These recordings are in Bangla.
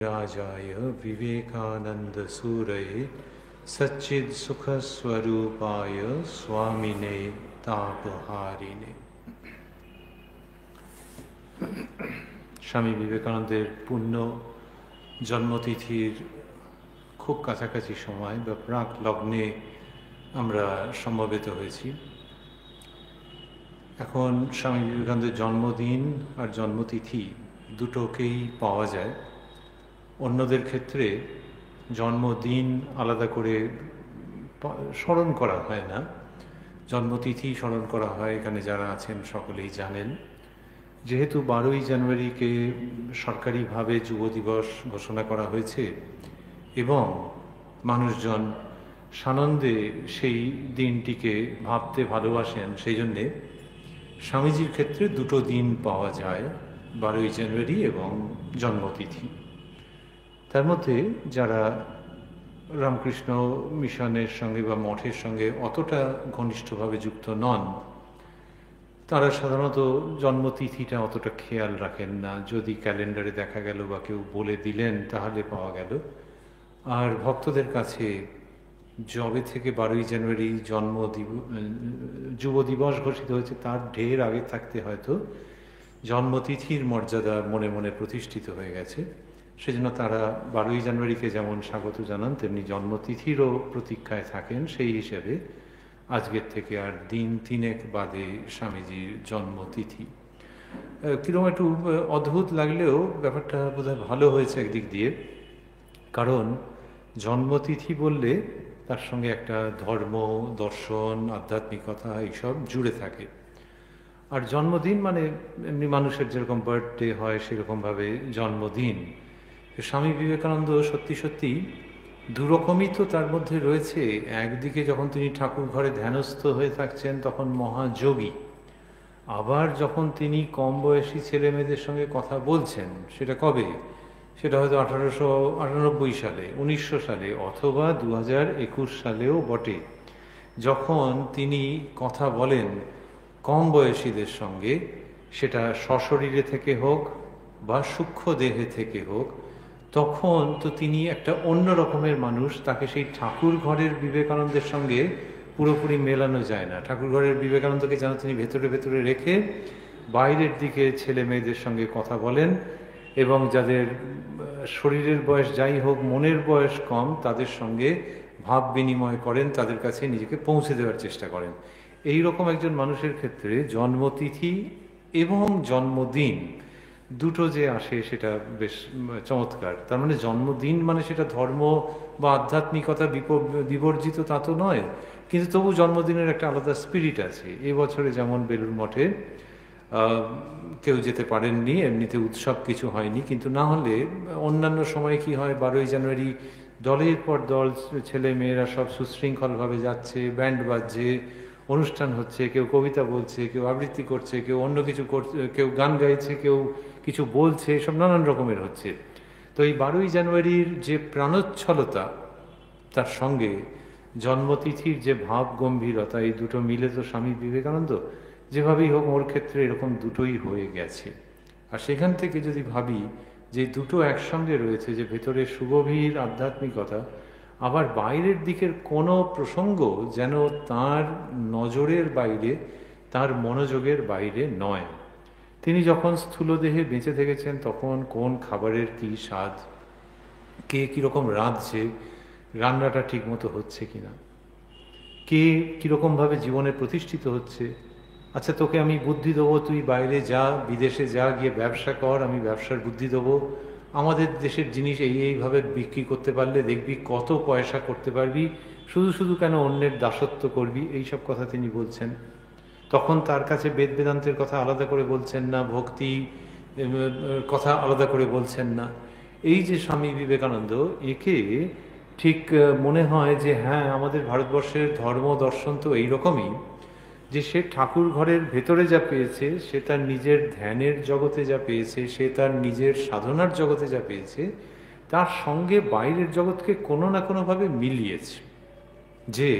राजाय विवेकानंद सूरये सच्चिद सुख स्वरूपाय स्वामिने तापहारिणे। স্বামী বিবেকানন্দের পূর্ণ জন্মতিথির খুব কাছাকাছি সময় বা প্রাক লগ্নে আমরা সমবেত হয়েছি। এখন স্বামী বিবেকানন্দের জন্মদিন আর জন্মতিথি দুটোকেই পাওয়া যায়। অন্যদের ক্ষেত্রে জন্মদিন আলাদা করে স্মরণ করা হয় না, জন্মতিথি স্মরণ করা হয়। এখানে যারা আছেন সকলেই জানেন। যেহেতু 12ই জানুয়ারিকে সরকারিভাবে যুব দিবস ঘোষণা করা হয়েছে এবং মানুষজন সানন্দে সেই দিনটিকে ভাবতে ভালোবাসেন, সেই জন্যে স্বামীজির ক্ষেত্রে দুটো দিন পাওয়া যায়, 12ই জানুয়ারি এবং জন্মতিথি। তার মধ্যে যারা রামকৃষ্ণ মিশনের সঙ্গে বা মঠের সঙ্গে অতটা ঘনিষ্ঠভাবে যুক্ত নন, তারা সাধারণত জন্মতিথিটা অতটা খেয়াল রাখেন না। যদি ক্যালেন্ডারে দেখা গেল বা কেউ বলে দিলেন তাহলে পাওয়া গেল। আর ভক্তদের কাছে যবে থেকে 12ই জানুয়ারি যুব দিবস ঘোষিত হয়েছে তার ঢের আগে থাকতে হয়তো জন্মতিথির মর্যাদা মনে মনে প্রতিষ্ঠিত হয়ে গেছে। সেজন্য তারা 12ই জানুয়ারিকে যেমন স্বাগত জানান, তেমনি জন্মতিথিরও প্রতীক্ষায় থাকেন। সেই হিসেবে আজকের থেকে আর দিন তিনেক বাদে স্বামীজির জন্মতিথি। কিরকম একটু অদ্ভুত লাগলেও ব্যাপারটা বোধহয় ভালো হয়েছে একদিক দিয়ে, কারণ জন্মতিথি বললে তার সঙ্গে একটা ধর্ম, দর্শন, আধ্যাত্মিকতা এইসব জুড়ে থাকে। আর জন্মদিন মানে এমনি মানুষের যেরকম বার্থডে হয় সেরকমভাবে জন্মদিন। স্বামী বিবেকানন্দ সত্যি সত্যি দুরকমই তো তার মধ্যে রয়েছে। একদিকে যখন তিনি ঠাকুর ঘরে ধ্যানস্থ হয়ে থাকছেন তখন মহাযোগী, আবার যখন তিনি কম বয়সী ছেলে মেয়েদের সঙ্গে কথা বলছেন, সেটা কবে? সেটা হয়তো 1898 সালে, 1900 সালে, অথবা 2021 সালেও বটে। যখন তিনি কথা বলেন কম বয়সীদের সঙ্গে, সেটা সশরীরে থেকে হোক বা সূক্ষ্ম দেহে থেকে হোক, তখন তো তিনি একটা অন্য রকমের মানুষ। তাকে সেই ঠাকুর ঘরের বিবেকানন্দের সঙ্গে পুরোপুরি মেলানো যায় না। ঠাকুর ঘরের বিবেকানন্দকে যেন তিনি ভেতরে ভেতরে রেখে বাইরের দিকে ছেলে মেয়েদের সঙ্গে কথা বলেন, এবং যাদের শরীরের বয়স যাই হোক, মনের বয়স কম, তাদের সঙ্গে ভাব বিনিময় করেন, তাদের কাছে নিজেকে পৌঁছে দেওয়ার চেষ্টা করেন। এই রকম একজন মানুষের ক্ষেত্রে জন্মতিথি এবং জন্মদিন দুটো যে আসে সেটা বেশ চমৎকার। তার মানে জন্মদিন মানে সেটা ধর্ম বা আধ্যাত্মিকতা বিবর্জিত তা তো নয়, কিন্তু তবু জন্মদিনের একটা আলাদা স্পিরিট আছে। এবছরে যেমন বেলুড় মঠে কেউ যেতে পারেননি, এমনিতে উৎসব কিছু হয়নি, কিন্তু না হলে অন্যান্য সময় কি হয়, 12ই জানুয়ারি দলের পর দল ছেলে মেয়েরা সব সুশৃঙ্খলভাবে যাচ্ছে, ব্যান্ড বাজছে, অনুষ্ঠান হচ্ছে, কেউ কবিতা বলছে, কেউ আবৃত্তি করছে, কেউ অন্য কিছু করছে, কেউ গান গাইছে, কেউ কিছু বলছে, সব নানান রকমের হচ্ছে। তো এই 12ই জানুয়ারির যে প্রাণোচ্ছলতা, তার সঙ্গে জন্মতিথির যে ভাব গম্ভীরতা, এই দুটো মিলে তো স্বামী বিবেকানন্দ যেভাবেই হোক ওর ক্ষেত্রে এরকম দুটোই হয়ে গেছে। আর সেখান থেকে যদি ভাবি যে দুটো একসঙ্গে রয়েছে, যে ভেতরে সুগভীর আধ্যাত্মিকতা, আবার বাইরের দিকের কোনো প্রসঙ্গ যেন তার নজরের বাইরে, তার মনোযোগের বাইরে নয়। তিনি যখন স্থূলদেহে বেঁচে থেকেছেন তখন কোন খাবারের কী স্বাদ, কে কীরকম রাঁধছে, রান্নাটা ঠিক মতো হচ্ছে কিনা, কে কীরকমভাবে জীবনে প্রতিষ্ঠিত হচ্ছে, আচ্ছা তোকে আমি বুদ্ধি দেবো, তুই বাইরে যা, বিদেশে যা, গিয়ে ব্যবসা কর, আমি ব্যবসার বুদ্ধি দেবো, আমাদের দেশের জিনিস এইভাবে বিক্রি করতে পারলে দেখবি কত পয়সা করতে পারবি, শুধু শুধু কেন অন্যের দাসত্ব করবি, এইসব কথা তিনি বলছেন। তখন তার কাছে বেদ বেদান্তের কথা আলাদা করে বলছেন না, ভক্তি কথা আলাদা করে বলছেন না। এই যে স্বামী বিবেকানন্দ, একে ঠিক মনে হয় যে হ্যাঁ, আমাদের ভারতবর্ষের ধর্ম দর্শন তো এইরকমই, যে সে ঠাকুর ঘরের ভেতরে যা পেয়েছে, সে তার নিজের ধ্যানের জগতে যা পেয়েছে, সে তার নিজের সাধনার জগতে যা পেয়েছে, তার সঙ্গে বাইরের জগৎকে কোনো না কোনোভাবে মিলিয়েছে। যে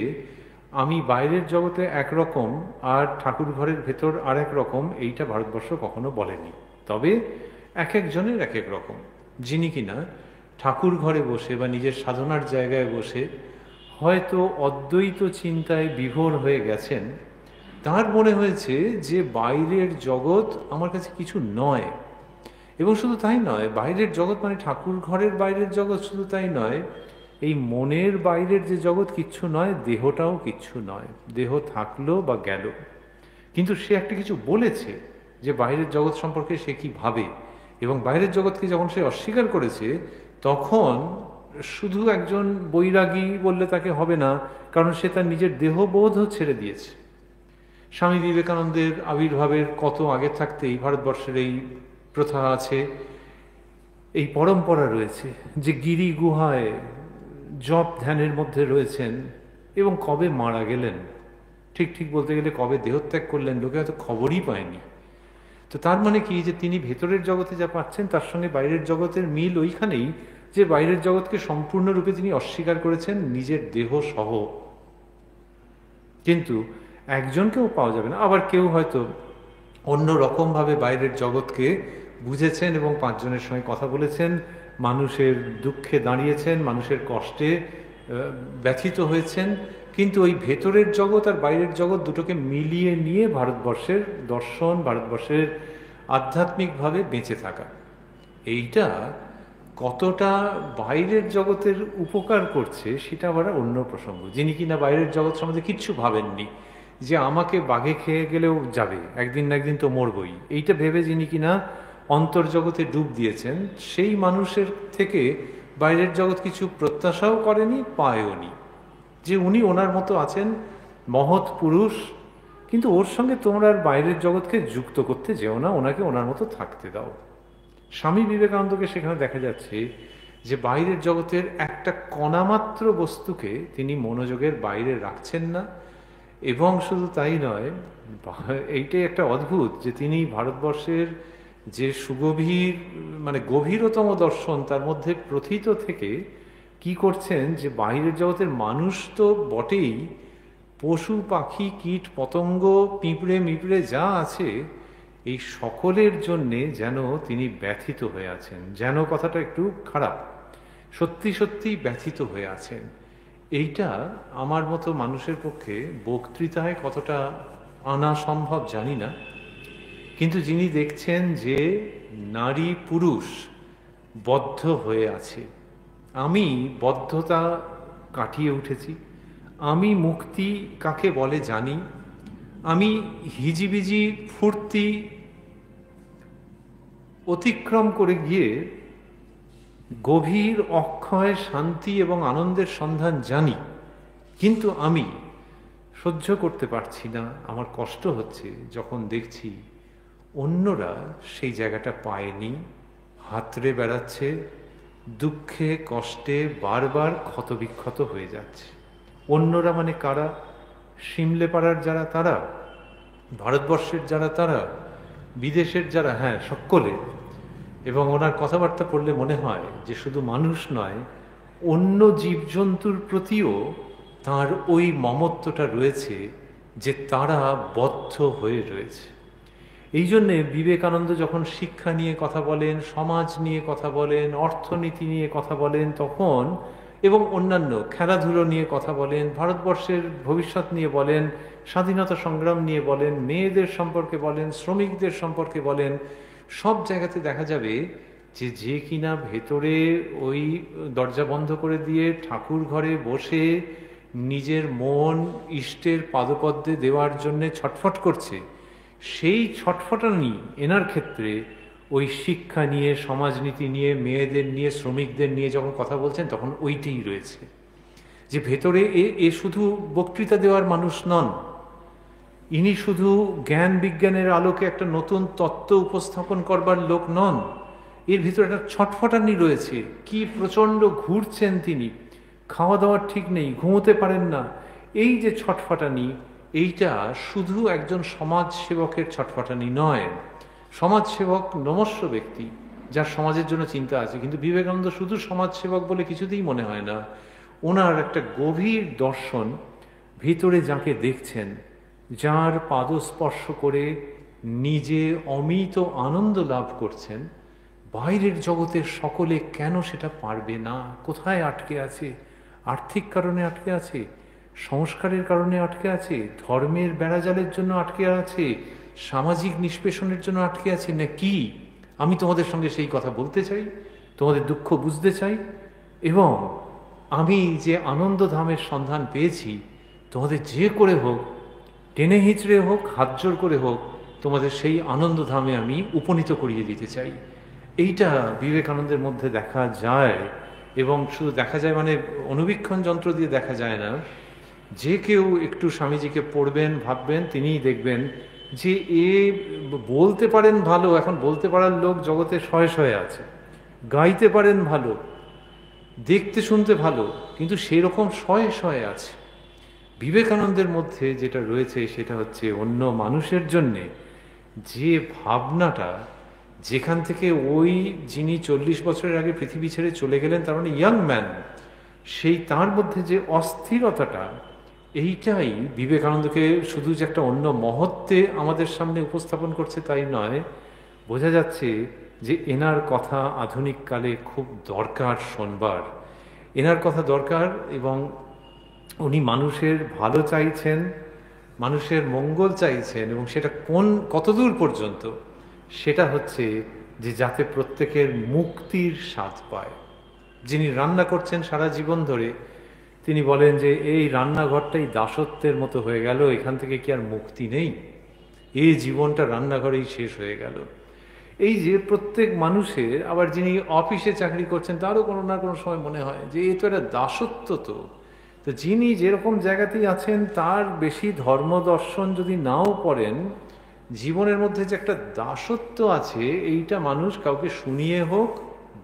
আমি বাইরের জগতে একরকম আর ঠাকুর ঘরের ভেতর আর এক রকম, এইটা ভারতবর্ষ কখনো বলেনি। তবে এক একজনের এক এক রকম। যিনি কিনা ঠাকুর ঘরে বসে বা নিজের সাধনার জায়গায় বসে হয়তো অদ্বৈত চিন্তায় বিভোর হয়ে গেছেন। তার মনে হয়েছে যে বাইরের জগৎ আমার কাছে কিছু নয়। এবং শুধু তাই নয়, বাইরের জগৎ মানে ঠাকুর ঘরের বাইরের জগৎ শুধু তাই নয়, এই মনের বাইরের যে জগৎ কিচ্ছু নয়, দেহটাও কিচ্ছু নয়। দেহ থাকলো বা গেল, কিন্তু সে একটা কিছু বলেছে যে বাইরের জগৎ সম্পর্কে সে কি ভাবে। এবং বাইরের জগৎকে যখন সে অস্বীকার করেছে, তখন শুধু একজন বৈরাগী বললে তাকে হবে না, কারণ সে তার নিজের দেহবোধও ছেড়ে দিয়েছে। স্বামী বিবেকানন্দের আবির্ভাবের কত আগে থাকতেই ভারতবর্ষের এই প্রথা আছে, এই পরম্পরা রয়েছে যে গিরি গুহায় জপ ধ্যানের মধ্যে রয়েছেন এবং কবে মারা গেলেন, ঠিক ঠিক বলতে গেলে কবে দেহত্যাগ করলেন, লোকে হয়তো খবরই পায়নি। তো তার মানে কি, যে তিনি ভেতরের জগতে যা পাচ্ছেন তার সঙ্গে বাইরের জগতের মিল ওইখানেই যে বাইরের জগৎকে সম্পূর্ণরূপে তিনি অস্বীকার করেছেন নিজের দেহ সহ। কিন্তু একজনকেও পাওয়া যাবে না। আবার কেউ হয়তো অন্য রকমভাবে বাইরের জগৎকে বুঝেছেন এবং পাঁচজনের সঙ্গে কথা বলেছেন, মানুষের দুঃখে দাঁড়িয়েছেন, মানুষের কষ্টে ব্যথিত হয়েছেন, কিন্তু ওই ভেতরের জগৎ আর বাইরের জগৎ দুটোকে মিলিয়ে নিয়ে ভারতবর্ষের দর্শন, ভারতবর্ষের আধ্যাত্মিকভাবে বেঁচে থাকা, এইটা কতটা বাইরের জগতের উপকার করছে সেটা আবার অন্য প্রসঙ্গ। যিনি কিনা বাইরের জগৎ সম্বন্ধে কিচ্ছু ভাবেননি, যে আমাকে বাঘে খেয়ে গেলেও যাবে, একদিন না একদিন তো মরবই, এইটা ভেবে যিনি কিনা অন্তর্জগতে ডুব দিয়েছেন, সেই মানুষের থেকে বাইরের জগৎ কিছু প্রত্যাশাও করেনি, পায়ওনি। যে উনি ওনার মতো আছেন, মহৎ পুরুষ, কিন্তু ওর সঙ্গে তোমরা আর বাইরের জগৎকে যুক্ত করতে যেও না, ওনাকে ওনার মতো থাকতে দাও। স্বামী বিবেকানন্দকে সেখানে দেখা যাচ্ছে যে বাইরের জগতের একটা কণামাত্র বস্তুকে তিনি মনোযোগের বাইরে রাখছেন না। এবং শুধু তাই নয়, এইটাই একটা অদ্ভুত যে তিনি ভারতবর্ষের যে সুগভীর মানে গভীরতম দর্শন তার মধ্যে প্রথিত থেকে কি করছেন, যে বাইরের জগতের মানুষ তো বটেই, পশু পাখি কীট পতঙ্গ পিঁপড়ে মিপড়ে যা আছে এই সকলের জন্যে যেন তিনি ব্যথিত হয়ে আছেন। যেন কথাটা একটু খারাপ, সত্যি সত্যি ব্যথিত হয়ে আছেন। এইটা আমার মতো মানুষের পক্ষে বক্তৃতায় কতটা আনা সম্ভব জানি না, কিন্তু যিনি দেখছেন যে নারী পুরুষ বদ্ধ হয়ে আছে, আমি বদ্ধতা কাটিয়ে উঠেছি, আমি মুক্তি কাকে বলে জানি, আমি হিজিবিজি ফুর্তি অতিক্রম করে গিয়ে গভীর অক্ষয় শান্তি এবং আনন্দের সন্ধান জানি, কিন্তু আমি সহ্য করতে পারছি না, আমার কষ্ট হচ্ছে যখন দেখছি অন্যরা সেই জায়গাটা পায়নি, হাতড়ে বেড়াচ্ছে, দুঃখে কষ্টে বারবার ক্ষতবিক্ষত হয়ে যাচ্ছে। অন্যরা মানে কারা? সিমলে পাড়ার যারা তারা, ভারতবর্ষের যারা তারা, বিদেশের যারা, হ্যাঁ সকলে। এবং ওনার কথাবার্তা পড়লে মনে হয় যে শুধু মানুষ নয়, অন্য জীবজন্তুর প্রতিও তার ওই মমত্বটা রয়েছে যে তারা বদ্ধ হয়ে রয়েছে। এই জন্যে বিবেকানন্দ যখন শিক্ষা নিয়ে কথা বলেন, সমাজ নিয়ে কথা বলেন, অর্থনীতি নিয়ে কথা বলেন তখন, এবং অন্যান্য খেলাধুলো নিয়ে কথা বলেন, ভারতবর্ষের ভবিষ্যৎ নিয়ে বলেন, স্বাধীনতা সংগ্রাম নিয়ে বলেন, মেয়েদের সম্পর্কে বলেন, শ্রমিকদের সম্পর্কে বলেন, সব জায়গাতে দেখা যাবে যে যে কিনা ভেতরে ওই দরজা বন্ধ করে দিয়ে ঠাকুর ঘরে বসে নিজের মন ইষ্টের পাদপদ্মে দেওয়ার জন্যে ছটফট করছে, সেই ছটফটানি এনার ক্ষেত্রে ওই শিক্ষা নিয়ে, সমাজনীতি নিয়ে, মেয়েদের নিয়ে, শ্রমিকদের নিয়ে যখন কথা বলছেন তখন ওইটাই রয়েছে। যে ভেতরে এ শুধু বক্তৃতা দেওয়ার মানুষ নন, ইনি শুধু জ্ঞান বিজ্ঞানের আলোকে একটা নতুন তত্ত্ব উপস্থাপন করবার লোক নন, এর ভিতরে একটা ছটফটানি রয়েছে। কি প্রচণ্ড ঘুরছেন তিনি, খাওয়া দাওয়ার ঠিক নেই, ঘুমোতে পারেন না। এই যে ছটফটানি, এইটা শুধু একজন সমাজসেবকের ছটফটানি নয়। সমাজসেবক নমস্য ব্যক্তি, যার সমাজের জন্য চিন্তা আছে, কিন্তু বিবেকানন্দ শুধু সমাজসেবক বলে কিছুতেই মনে হয় না। ওনার একটা গভীর দর্শন, ভিতরে যাকে দেখছেন, যার পাদস্পর্শ করে নিজে অমিত আনন্দ লাভ করছেন, বাইরের জগতের সকলে কেন সেটা পারবে না? কোথায় আটকে আছে? আর্থিক কারণে আটকে আছে, সংস্কারের কারণে আটকে আছে, ধর্মের বেড়াজালের জন্য আটকে আছে, সামাজিক নিষ্পেষণের জন্য আটকে আছে, না কি? আমি তোমাদের সঙ্গে সেই কথা বলতে চাই, তোমাদের দুঃখ বুঝতে চাই, এবং আমি যে আনন্দধামের সন্ধান পেয়েছি, তোমাদের যে করে হোক, টেনে হিঁচড়ে হোক, হাত জোর করে হোক, তোমাদের সেই আনন্দধামে আমি উপনীত করিয়ে দিতে চাই। এইটা বিবেকানন্দের মধ্যে দেখা যায়। এবং শুধু দেখা যায় মানে অনুবীক্ষণ যন্ত্র দিয়ে দেখা যায় না, যে কেউ একটু স্বামীজিকে পড়বেন, ভাববেন, তিনিই দেখবেন যে এ বলতে পারেন ভালো, এখন বলতে পারার লোক জগতে শয়ে শয়ে আছে, গাইতে পারেন ভালো, দেখতে শুনতে ভালো, কিন্তু সেরকম শয়ে শয়ে আছে। বিবেকানন্দের মধ্যে যেটা রয়েছে সেটা হচ্ছে অন্য মানুষের জন্যে যে ভাবনাটা, যেখান থেকে ওই যিনি 40 বছরের আগে পৃথিবী ছেড়ে চলে গেলেন, তার মানে ইয়াং ম্যান, সেই তার মধ্যে যে অস্থিরতাটা, এইটাই বিবেকানন্দকে শুধু যে একটা অন্য মহত্বে আমাদের সামনে উপস্থাপন করছে তাই নয়, বোঝা যাচ্ছে যে এনার কথা আধুনিক কালে খুব দরকার শোনবার, এনার কথা দরকার। এবং উনি মানুষের ভালো চাইছেন, মানুষের মঙ্গল চাইছেন, এবং সেটা কতদূর পর্যন্ত, সেটা হচ্ছে যে যাতে প্রত্যেকের মুক্তির স্বাদ পায়। যিনি রান্না করছেন সারা জীবন ধরে, তিনি বলেন যে এই রান্নাঘরটাই দাসত্বের মতো হয়ে গেল, এখান থেকে কি আর মুক্তি নেই? এই জীবনটা রান্নাঘরেই শেষ হয়ে গেল। এই যে প্রত্যেক মানুষের, আবার যিনি অফিসে চাকরি করছেন তারও কোনো না কোনো সময় মনে হয় যে এ তো একটা দাসত্ব। তো যিনি যেরকম জায়গাতেই আছেন, তার বেশি ধর্ম দর্শন যদি নাও পড়েন, জীবনের মধ্যে যে একটা দাসত্ব আছে, এইটা মানুষ কাউকে শুনিয়ে হোক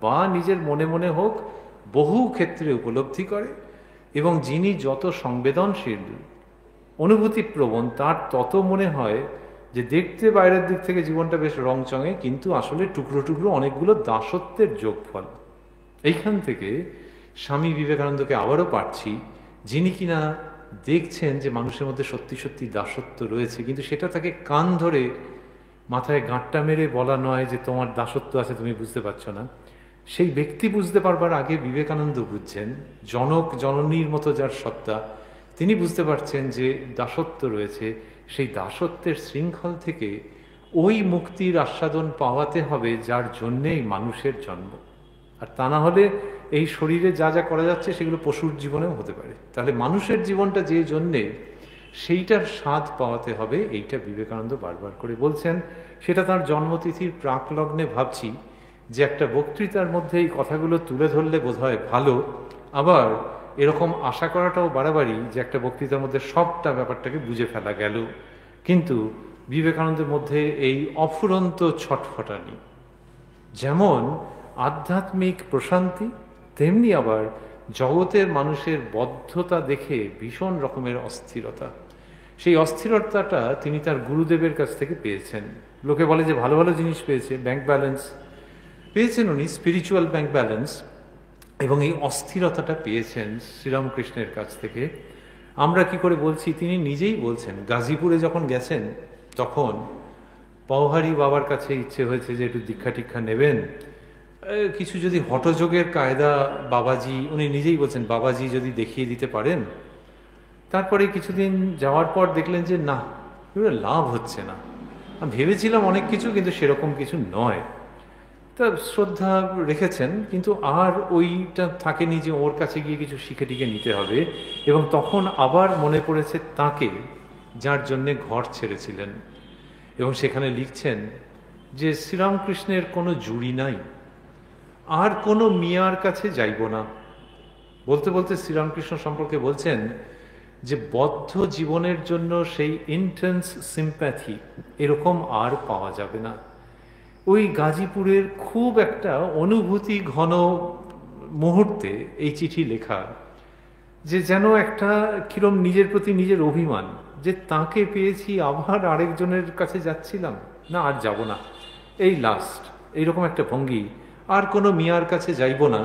বা নিজের মনে মনে হোক বহু ক্ষেত্রে উপলব্ধি করে। এবং যিনি যত সংবেদনশীল, অনুভূতিপ্রবণ, তার তত মনে হয় যে দেখতে বাইরের দিক থেকে জীবনটা বেশ রংচঙে, কিন্তু আসলে টুকরো টুকরো অনেকগুলো দাসত্বের যোগফল। এইখান থেকে স্বামী বিবেকানন্দকে আবারও পাচ্ছি, যিনি কিনা দেখছেন যে মানুষের মধ্যে সত্যি সত্যি দাসত্ব রয়েছে, কিন্তু সেটা তাকে কান ধরে মাথায় গাঁটটা মেরে বলা নয় যে তোমার দাসত্ব আছে, তুমি বুঝতে পারছো না। সেই ব্যক্তি বুঝতে পারবার আগে বিবেকানন্দ বুঝছেন, জনক জননীর মতো যার সত্তা, তিনি বুঝতে পারছেন যে দাসত্ব রয়েছে। সেই দাসত্বের শৃঙ্খল থেকে ওই মুক্তির আস্বাদন পাওয়াতে হবে যার জন্যেই মানুষের জন্ম। আর তা না হলে এই শরীরে যা যা করা যাচ্ছে সেগুলো পশুর জীবনেও হতে পারে। তাহলে মানুষের জীবনটা যে জন্যে, সেইটার স্বাদ পাওয়াতে হবে, এইটা বিবেকানন্দ বারবার করে বলছেন। সেটা তার জন্মতিথির প্রাক লগ্নে ভাবছি যে একটা বক্তৃতার মধ্যে এই কথাগুলো তুলে ধরলে বোধহয় ভালো। আবার এরকম আশা করাটাও বাড়াবাড়ি যে একটা বক্তৃতার মধ্যে সবটা ব্যাপারটাকে বুঝে ফেলা গেল। কিন্তু বিবেকানন্দের মধ্যে এই অফুরন্ত ছটফটানি, যেমন আধ্যাত্মিক প্রশান্তি, তেমনি আবার জগতের মানুষের বদ্ধতা দেখে ভীষণ রকমের অস্থিরতা। সেই অস্থিরতাটা তিনি তার গুরুদেবের কাছ থেকে পেয়েছেন। লোকে বলে যে ভালো ভালো জিনিস পেয়েছে, ব্যাংক ব্যালেন্স পেয়েছেন উনি, স্পিরিচুয়াল ব্যাংক ব্যালেন্স, এবং এই অস্থিরতাটা পেয়েছেন শ্রীরামকৃষ্ণের কাছ থেকে। আমরা কি করে বলছি, তিনি নিজেই বলছেন গাজীপুরে যখন গেছেন তখন পওহারি বাবার কাছে ইচ্ছে হয়েছে যে একটু দীক্ষা টিক্ষা নেবেন, কিছু যদি হঠযোগের কায়দা বাবাজি, উনি নিজেই বলছেন বাবাজি যদি দেখিয়ে দিতে পারেন। তারপরে কিছুদিন যাওয়ার পর দেখলেন যে না, লাভ হচ্ছে না। আমি ভেবেছিলাম অনেক কিছু, কিন্তু সেরকম কিছু নয়। তা শ্রদ্ধা রেখেছেন, কিন্তু আর ওইটা থাকেনি যে ওর কাছে গিয়ে কিছু শিখে টিকে নিতে হবে। এবং তখন আবার মনে পড়েছে তাকে, যার জন্যে ঘর ছেড়েছিলেন। এবং সেখানে লিখছেন যে শ্রীরামকৃষ্ণের কোনো জুড়ি নাই, আর কোনো মিয়ার কাছে যাইব না। বলতে বলতে শ্রীরামকৃষ্ণ সম্পর্কে বলছেন যে বদ্ধ জীবনের জন্য সেই ইন্টেন্স সিম্প্যাথি এরকম আর পাওয়া যাবে না। ওই গাজীপুরের খুব একটা অনুভূতি ঘন মুহূর্তে এই চিঠি লেখা, যে যেন একটা কিরম নিজের প্রতি নিজের অভিমান, যে তাকে পেয়েছি আবার আরেকজনের কাছে যাচ্ছিলাম না, আর যাব না, এই লাস্ট, এইরকম একটা ভঙ্গি, আর কোনো মিয়ার কাছে যাইব না।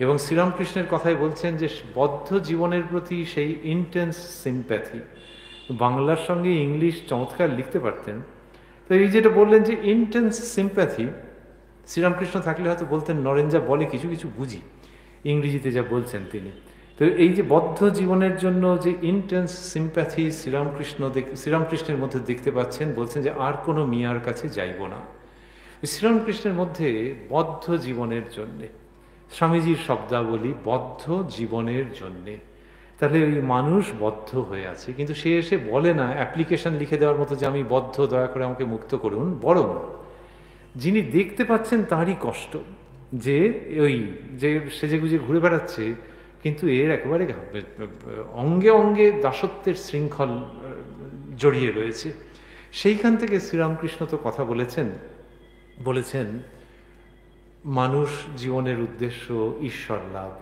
এবং শ্রীরামকৃষ্ণের কথাই বলছেন যে বদ্ধ জীবনের প্রতি সেই ইন্টেন্স সিম্প্যাথি। বাংলার সঙ্গে ইংলিশ চমৎকার লিখতে পারতেন। তো এই যেটা বললেন যে ইন্টেন্স সিম্প্যাথি, শ্রীরামকৃষ্ণ থাকলে হয়তো বলতেন, নরেন যা বলে কিছু কিছু বুঝি, ইংরেজিতে যা বলছেন তিনি। তো এই যে বদ্ধ জীবনের জন্য যে ইন্টেন্স সিম্প্যাথি শ্রীরামকৃষ্ণের মধ্যে দেখতে পাচ্ছেন, বলছেন যে আর কোনো মিয়ার কাছে যাইব না। শ্রীরামকৃষ্ণের মধ্যে বদ্ধ জীবনের জন্যে, স্বামীজির শব্দাবলী বদ্ধ জীবনের জন্যে। তাহলে ওই মানুষ বদ্ধ হয়ে আছে, কিন্তু সে এসে বলে না অ্যাপ্লিকেশন লিখে দেওয়ার মতো যে আমি বদ্ধ, দয়া করে আমাকে মুক্ত করুন। বরং যিনি দেখতে পাচ্ছেন তারই কষ্ট, যে ওই যে সেজেগুজে ঘুরে বেড়াচ্ছে, কিন্তু এর একেবারে অঙ্গে অঙ্গে দাসত্বের শৃঙ্খল জড়িয়ে রয়েছে। সেইখান থেকে শ্রীরামকৃষ্ণ তো কথা বলেছেন মানুষ জীবনের উদ্দেশ্য ঈশ্বর লাভ।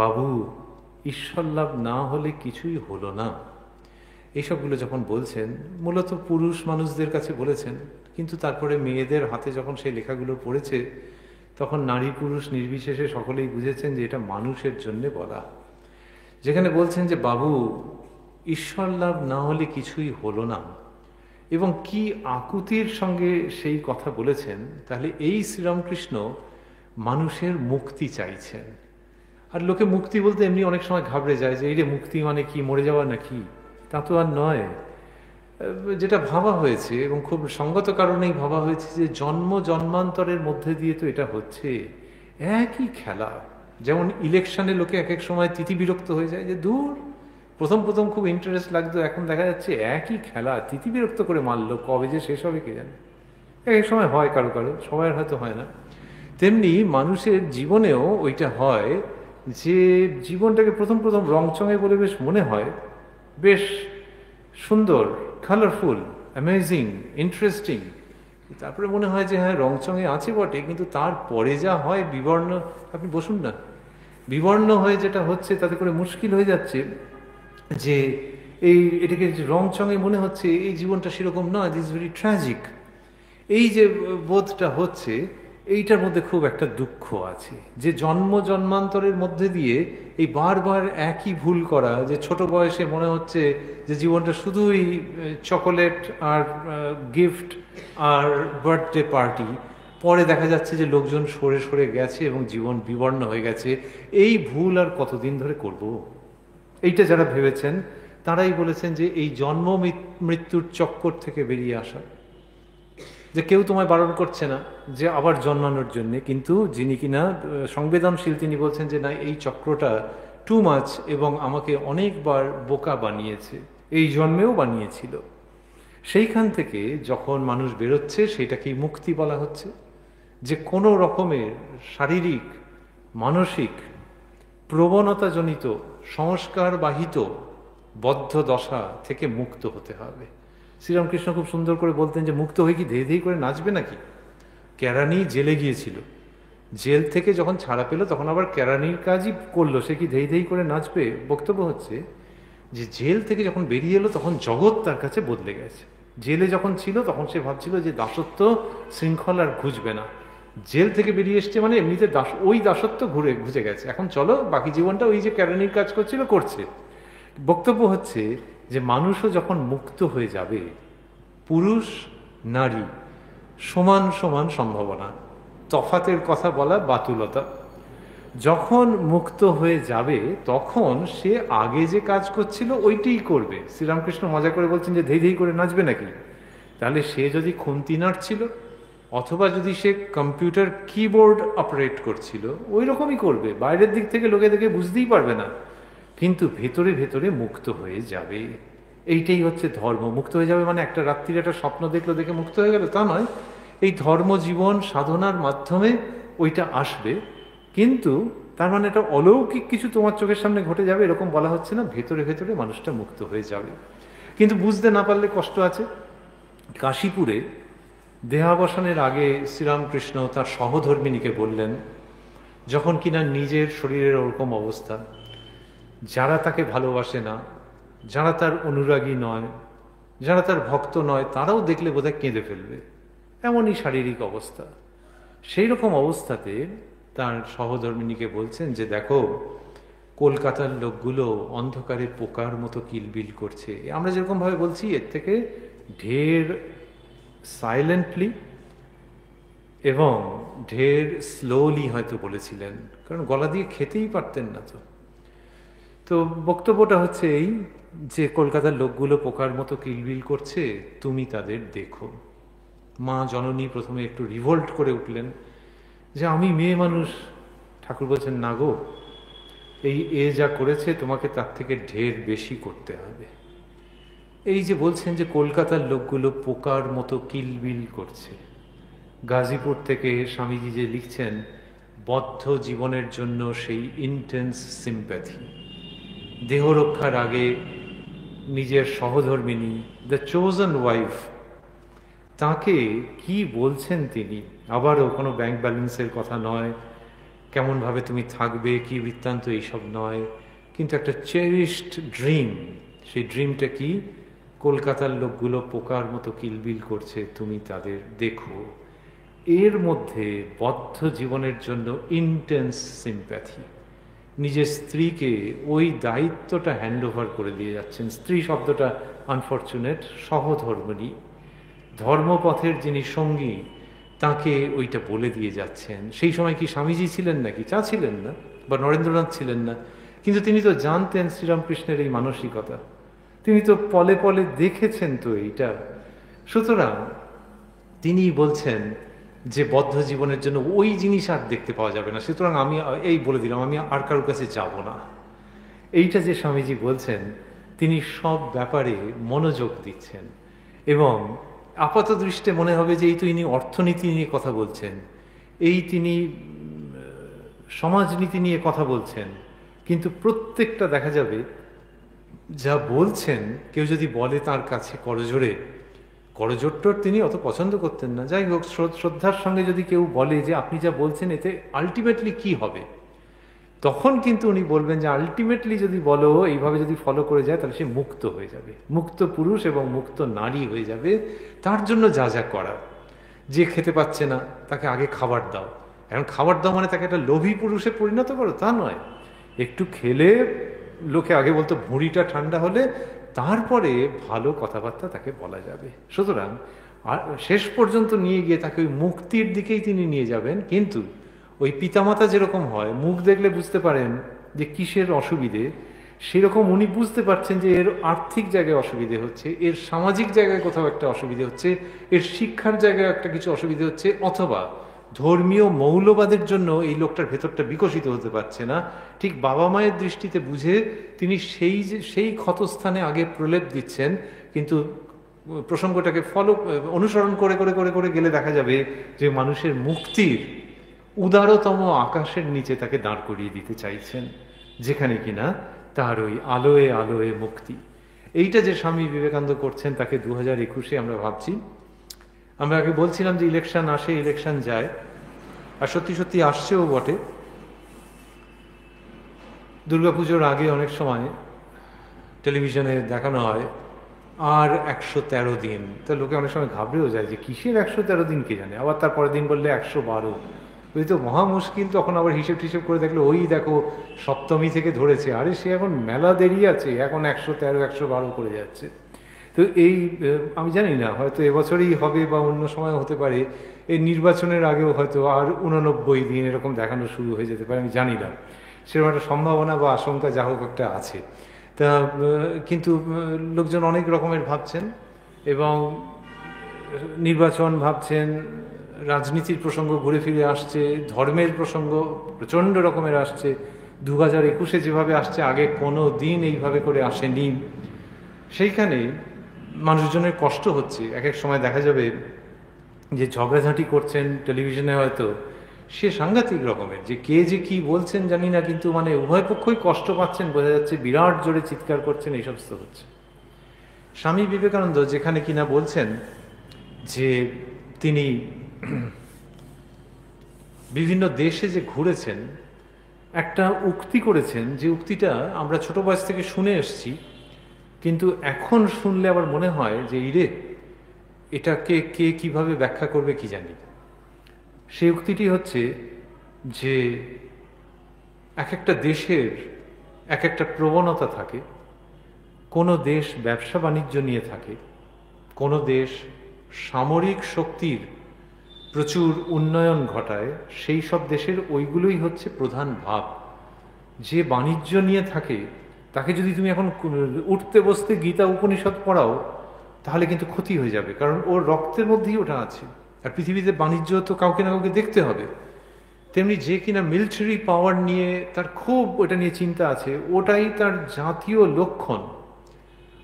বাবু, ঈশ্বর লাভ না হলে কিছুই হলো না। এইসবগুলো যখন বলছেন, মূলত পুরুষ মানুষদের কাছে বলেছেন, কিন্তু তারপরে মেয়েদের হাতে যখন সেই লেখাগুলো পড়েছে, তখন নারী পুরুষ নির্বিশেষে সকলেই বুঝেছেন যে এটা মানুষের জন্যে বলা। যেখানে বলছেন যে বাবু, ঈশ্বর লাভ না হলে কিছুই হলো না, এবং কি আকুতির সঙ্গে সেই কথা বলেছেন। তাহলে এই শ্রীরামকৃষ্ণ মানুষের মুক্তি চাইছেন। আর লোকে মুক্তি বলতে এমনি অনেক সময় ঘাবড়ে যায় যে এই রে মুক্তি মানে কি, মরে যাওয়া নাকি? তা তো আর নয়। যেটা ভাবা হয়েছে, এবং খুব সঙ্গত কারণেই ভাবা হয়েছে, যে জন্ম জন্মান্তরের মধ্যে দিয়ে তো এটা হচ্ছে একই খেলা। যেমন ইলেকশনে লোকে এক এক সময় তিথি বিরক্ত হয়ে যায়, যে দূর, প্রথম প্রথম খুব ইন্টারেস্ট লাগতো, এখন দেখা যাচ্ছে একই খেলা, তিথি বিরক্ত করে মারলো, কবে যে শেষ হবে কে জানে। এক এক সময় হয় কারো কারো, সবাই হয়তো হয় না। তেমনি মানুষের জীবনেও ওইটা হয়, যে জীবনটাকে প্রথম প্রথম রংচঙে বলে বেশ মনে হয়, বেশ সুন্দর, কালারফুল, অ্যামেজিং, ইন্টারেস্টিং। তারপরে মনে হয় যে হ্যাঁ, রংচঙে আছে বটে, কিন্তু তারপরে যা হয় বিবর্ণ, আপনি বসুন না, বিবর্ণ হয়ে যেটা হচ্ছে, তাতে করে মুশকিল হয়ে যাচ্ছে। যে এটাকে রংচঙে মনে হচ্ছে, এই জীবনটা সেরকম নয়, দিস ভেরি ট্র্যাজিক। এই যে বোধটা হচ্ছে, এইটার মধ্যে খুব একটা দুঃখ আছে, যে জন্ম জন্মান্তরের মধ্যে দিয়ে এই বারবার একই ভুল করা, যে ছোট বয়সে মনে হচ্ছে যে জীবনটা শুধুই চকোলেট আর গিফট আর বার্থডে পার্টি, পরে দেখা যাচ্ছে যে লোকজন সরে সরে গেছে এবং জীবন বিবর্ণ হয়ে গেছে। এই ভুল আর কতদিন ধরে করব? এইটা যারা ভেবেছেন তারাই বলেছেন যে এই জন্ম মৃত্যুর চক্কর থেকে বেরিয়ে আসা, যে কেউ তোমায় বারণ করছে না যে আবার জন্মানোর জন্যে, কিন্তু যিনি কিনা সংবেদনশীল তিনি বলছেন যে না, এই চক্রটা টু মাচ এবং আমাকে অনেকবার বোকা বানিয়েছে, এই জন্মেও বানিয়েছিল। সেইখান থেকে যখন মানুষ বেরোচ্ছে, সেটাকেই মুক্তি বলা হচ্ছে, যে কোনো রকমের শারীরিক মানসিক প্রবণতাজনিত সংস্কার বাহিত বদ্ধ দশা থেকে মুক্ত হতে হবে। শ্রীরামকৃষ্ণ খুব সুন্দর করে বলতেন যে মুক্ত হয়ে কি ধেই ধেই করে নাচবে নাকি? কেরানি জেলে গিয়েছিল, জেল থেকে যখন ছাড়া পেল তখন আবার কেরানির কাজই করলো, সে কি ধেই ধেই করে নাচবে? বক্তব্য হচ্ছে যে জেল থেকে যখন বেরিয়ে এলো তখন জগৎ তার কাছে বদলে গেছে। জেলে যখন ছিল তখন সে ভাবছিল যে দাসত্ব শৃঙ্খল আর ঘুচবে না, জেল থেকে বেরিয়ে এসছে মানে এমনিতে ওই দাসত্ব ঘুচে গেছে, এখন চলো বাকি জীবনটা ওই যে কেরানির কাজ করছিল করছে। বক্তব্য হচ্ছে যে মানুষও যখন মুক্ত হয়ে যাবে, পুরুষ নারী সমান সমান সম্ভাবনা, তফাতের কথা বলা বাতুলতা। যখন মুক্ত হয়ে যাবে তখন সে আগে যে কাজ করছিল ওইটাই করবে। শ্রীরামকৃষ্ণ মজা করে বলছেন যে ধেই ধেই করে নাচবে নাকি? তাহলে সে যদি খুন্তি নাড়ছিল, অথবা যদি সে কম্পিউটার কিবোর্ড অপারেট করছিল, ওই রকমই করবে। বাইরের দিক থেকে লোকে দেখে বুঝতেই পারবে না, কিন্তু ভেতরে ভেতরে মুক্ত হয়ে যাবে। এইটাই হচ্ছে ধর্ম। মুক্ত হয়ে যাবে মানে একটা রাত্রির একটা স্বপ্ন দেখলো দেখে মুক্ত হয়ে গেল তা নয়, এই ধর্মজীবন সাধনার মাধ্যমে ওইটা আসবে। কিন্তু তার মানে এটা অলৌকিক কিছু তোমার চোখের সামনে ঘটে যাবে এরকম বলা হচ্ছে না, ভেতরে ভেতরে মানুষটা মুক্ত হয়ে যাবে। কিন্তু বুঝতে না পারলে কষ্ট আছে। কাশীপুরে দেহাবসানের আগে শ্রীরামকৃষ্ণ তার সহধর্মিণীকে বললেন, যখন কিনা নিজের শরীরের ওরকম অবস্থা, যারা তাকে ভালোবাসে না, যারা তার অনুরাগী নয়, যারা তার ভক্ত নয়, তারাও দেখলে বোধহয় কেঁদে ফেলবে, এমনই শারীরিক অবস্থা। সেই রকম অবস্থাতে তার সহধর্মিণীকে বলছেন যে দেখো, কলকাতার লোকগুলো অন্ধকারে পোকার মতো কিলবিল করছে, আমরা যেরকম ভাবে বলছি এর থেকে ঢের সাইলেন্টলি এবং ঢের স্লোলি হয়তো বলেছিলেন, কারণ গলা দিয়ে খেতেই পারতেন না। তো তো বক্তব্যটা হচ্ছে এই যে কলকাতার লোকগুলো পোকার মতো কিলবিল করছে, তুমি তাদের দেখো। মা জননী প্রথমে একটু রিভোল্ট করে উঠলেন যে আমি মেয়ে মানুষ। ঠাকুর বলছেন, না গো, এ যা করেছে তোমাকে তার থেকে ঢের বেশি করতে হবে। এই যে বলছেন যে কলকাতার লোকগুলো পোকার মতো কিলবিল করছে, গাজীপুর থেকে স্বামীজি যে লিখছেন বদ্ধ জীবনের জন্য সেই ইন্টেন্স সিম্প্যাথি, দেহ রক্ষার আগে নিজের সহধর্মিনী, দ্য চোজন ওয়াইফ, তাকে কি বলছেন তিনি। আবারও কোনো ব্যাংক ব্যালেন্সের কথা নয়, কেমনভাবে তুমি থাকবে, কি বৃত্তান্ত, এইসব নয়, কিন্তু একটা চেরিশড ড্রিম। সেই ড্রিমটা কি? কলকাতার লোকগুলো পোকার মতো কিলবিল করছে, তুমি তাদের দেখো। এর মধ্যে বদ্ধ জীবনের জন্য ইন্টেন্স সিম্প্যাথি, নিজের স্ত্রীকে ওই দায়িত্বটা হ্যান্ড ওভার করে দিয়ে যাচ্ছেন। স্ত্রী শব্দটা আনফর্চুনেট, সহধর্মিণী, ধর্মপথের যিনি সঙ্গী, তাকে ওইটা বলে দিয়ে যাচ্ছেন। সেই সময় কি স্বামীজি ছিলেন নাকি? চা ছিলেন না, বা নরেন্দ্রনাথ ছিলেন না, কিন্তু তিনি তো জানতেন শ্রীরামকৃষ্ণের এই মানসিকতা, তিনি তো পলে পলে দেখেছেন তো এইটা। সুতরাং তিনি বলছেন যে বদ্ধ জীবনের জন্য ওই জিনিস আর দেখতে পাওয়া যাবে না, সুতরাং আমি এই বলে দিলাম, আমি আর কারোর কাছে যাব না। এইটা যে স্বামীজি বলছেন, তিনি সব ব্যাপারে মনোযোগ দিচ্ছেন। এবং আপাত দৃষ্টে মনে হবে যে এই তো ইনি অর্থনীতি নিয়ে কথা বলছেন, এই তিনি সমাজনীতি নিয়ে কথা বলছেন, কিন্তু প্রত্যেকটা দেখা যাবে যা বলছেন, কেউ যদি বলে তার কাছে করজোড়ে, করজোড়টোর তিনি অত পছন্দ করতেন না, যাই হোক, শ্রদ্ধার সঙ্গে যদি কেউ বলে যে আপনি যা বলছেন এতে আলটিমেটলি কি হবে, তখন কিন্তু উনি বলবেন যে আলটিমেটলি যদি বলো এইভাবে যদি ফলো করে যায় তাহলে সে মুক্ত হয়ে যাবে, মুক্ত পুরুষ এবং মুক্ত নারী হয়ে যাবে। তার জন্য যা যা করা, যে খেতে পাচ্ছে না তাকে আগে খাবার দাও। এখন খাবার দাও মানে তাকে একটা লোভী পুরুষে পরিণত করো তা নয়, একটু খেলে, লোকে আগে বলতো ভুঁড়িটা ঠান্ডা হলে তারপরে ভালো কথাবার্তা তাকে বলা যাবে। সুতরাং আর শেষ পর্যন্ত নিয়ে গিয়ে তাকে ওই মুক্তির দিকেই তিনি নিয়ে যাবেন। কিন্তু ওই পিতামাতা যেরকম হয়, মুখ দেখলে বুঝতে পারেন যে কিসের অসুবিধে, সেরকম উনি বুঝতে পারছেন যে এর আর্থিক জায়গায় অসুবিধে হচ্ছে, এর সামাজিক জায়গায় কোথাও একটা অসুবিধে হচ্ছে, এর শিক্ষার জায়গায় একটা কিছু অসুবিধে হচ্ছে, অথবা ধর্মীয় মৌলবাদের জন্য এই লোকটার ভেতরটা বিকশিত হতে পারছে না। ঠিক বাবা মায়ের দৃষ্টিতে বুঝে তিনি সেই ক্ষতস্থানে আগে প্রলেপ দিচ্ছেন, কিন্তু প্রসঙ্গটাকে অনুসরণ করে করে করে করে গেলে দেখা যাবে যে মানুষের মুক্তির উদারতম আকাশের নিচে তাকে দাঁড় করিয়ে দিতে চাইছেন, যেখানে কিনা তার ওই আলোয় আলোয় মুক্তি। এইটা যে স্বামী বিবেকানন্দ করছেন, তাকে 2021-এ আমরা ভাবছি। আমরা আগে বলছিলাম যে ইলেকশন আসে, ইলেকশন যায়, আর সত্যি সত্যি আসছেও বটে। দুর্গাপুজোর আগে অনেক সময় টেলিভিশনে দেখানো হয় আর 113 দিন, তো লোকে অনেক সময় ঘাবড়েও যায় যে কিসের 113 দিন কে জানে, আবার তারপরের দিন বললে 112, ওই তো মহা মুশকিল। তখন আবার হিসেব টিসেব করে দেখলো ওই দেখো সপ্তমী থেকে ধরেছে, আরে সে এখন মেলা দেরি আছে, এখন 113 112 করে যাচ্ছে। তো এই আমি জানি না, হয়তো এবছরই হবে বা অন্য সময় হতে পারে, এই নির্বাচনের আগেও হয়তো আর 89 দিন এরকম দেখানো শুরু হয়ে যেতে পারে, আমি জানি না, সেরকম একটা সম্ভাবনা বা আশঙ্কা যা হোক একটা আছে। তা কিন্তু লোকজন অনেক রকমের ভাবছেন, এবং নির্বাচন ভাবছেন, রাজনীতির প্রসঙ্গ ঘুরে ফিরে আসছে, ধর্মের প্রসঙ্গ প্রচণ্ড রকমের আসছে। 2021-এ যেভাবে আসছে আগে কোনো দিন এইভাবে করে আসেনি। সেইখানে মানুষজনের কষ্ট হচ্ছে। এক এক সময় দেখা যাবে যে ঝগড়াঝাঁটি করছেন টেলিভিশনে, হয়তো সে সাংঘাতিক রকমের, যে কে যে কি বলছেন জানি না, কিন্তু মানে উভয় পক্ষই কষ্ট পাচ্ছেন, বোঝা যাচ্ছে, বিরাট জোরে চিৎকার করছেন, এই সমস্ত হচ্ছে। স্বামী বিবেকানন্দ যেখানে কিনা বলছেন যে তিনি বিভিন্ন দেশে যে ঘুরেছেন, একটা উক্তি করেছেন, যে উক্তিটা আমরা ছোট বয়স থেকে শুনে এসেছি, কিন্তু এখন শুনলে আবার মনে হয় যে ইরে, এটাকে কে কিভাবে ব্যাখ্যা করবে কি জানি। সেই উক্তিটি হচ্ছে যে এক একটা দেশের এক একটা প্রবণতা থাকে। কোনো দেশ ব্যবসা বাণিজ্য নিয়ে থাকে, কোনো দেশ সামরিক শক্তির প্রচুর উন্নয়ন ঘটায়, সেই সব দেশের ওইগুলোই হচ্ছে প্রধান ভাব। যে বাণিজ্য নিয়ে থাকে তাকে যদি তুমি এখন উঠতে বসতে গীতা উপনিষদ পড়াও তাহলে কিন্তু ক্ষতি হয়ে যাবে, কারণ ওর রক্তের মধ্যেই ওটা আছে। আর পৃথিবীতে বাণিজ্য তো কাউকে না কাউকে দেখতে হবে। তেমনি যে কিনা মিলিটারি পাওয়ার নিয়ে তার খুব ওটা নিয়ে চিন্তা আছে, ওটাই তার জাতীয় লক্ষণ।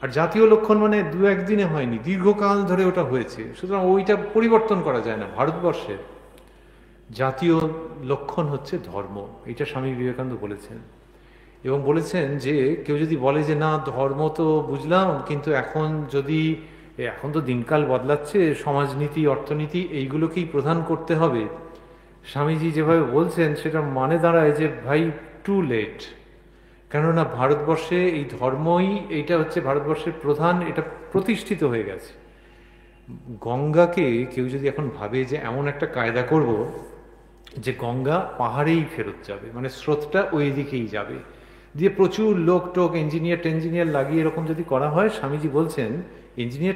আর জাতীয় লক্ষণ মানে দু একদিনে হয়নি, দীর্ঘকাল ধরে ওটা হয়েছে। সুতরাং ওইটা পরিবর্তন করা যায় না। ভারতবর্ষের জাতীয় লক্ষণ হচ্ছে ধর্ম, এটা স্বামী বিবেকানন্দ বলেছেন। এবং বলেছেন যে কেউ যদি বলে যে না ধর্ম তো বুঝলাম, কিন্তু এখন তো দিনকাল বদলাচ্ছে, সমাজনীতি অর্থনীতি এইগুলোকেই প্রধান করতে হবে, স্বামীজি যেভাবে বলছেন সেটা মানে দাঁড়ায় যে ভাই টু লেট। কেননা ভারতবর্ষে এই ধর্মই, এইটা হচ্ছে ভারতবর্ষের প্রধান, এটা প্রতিষ্ঠিত হয়ে গেছে। গঙ্গাকে কেউ যদি এখন ভাবে যে এমন একটা কায়দা করব যে গঙ্গা পাহাড়েই ফেরত যাবে, মানে স্রোতটা ওই দিকেই যাবে, দিয়ে প্রচুর লোক টোক টেঞ্জিনিয়ার লাগিয়ে এরকম যদি করা হয়, স্বামীজি বলছেন,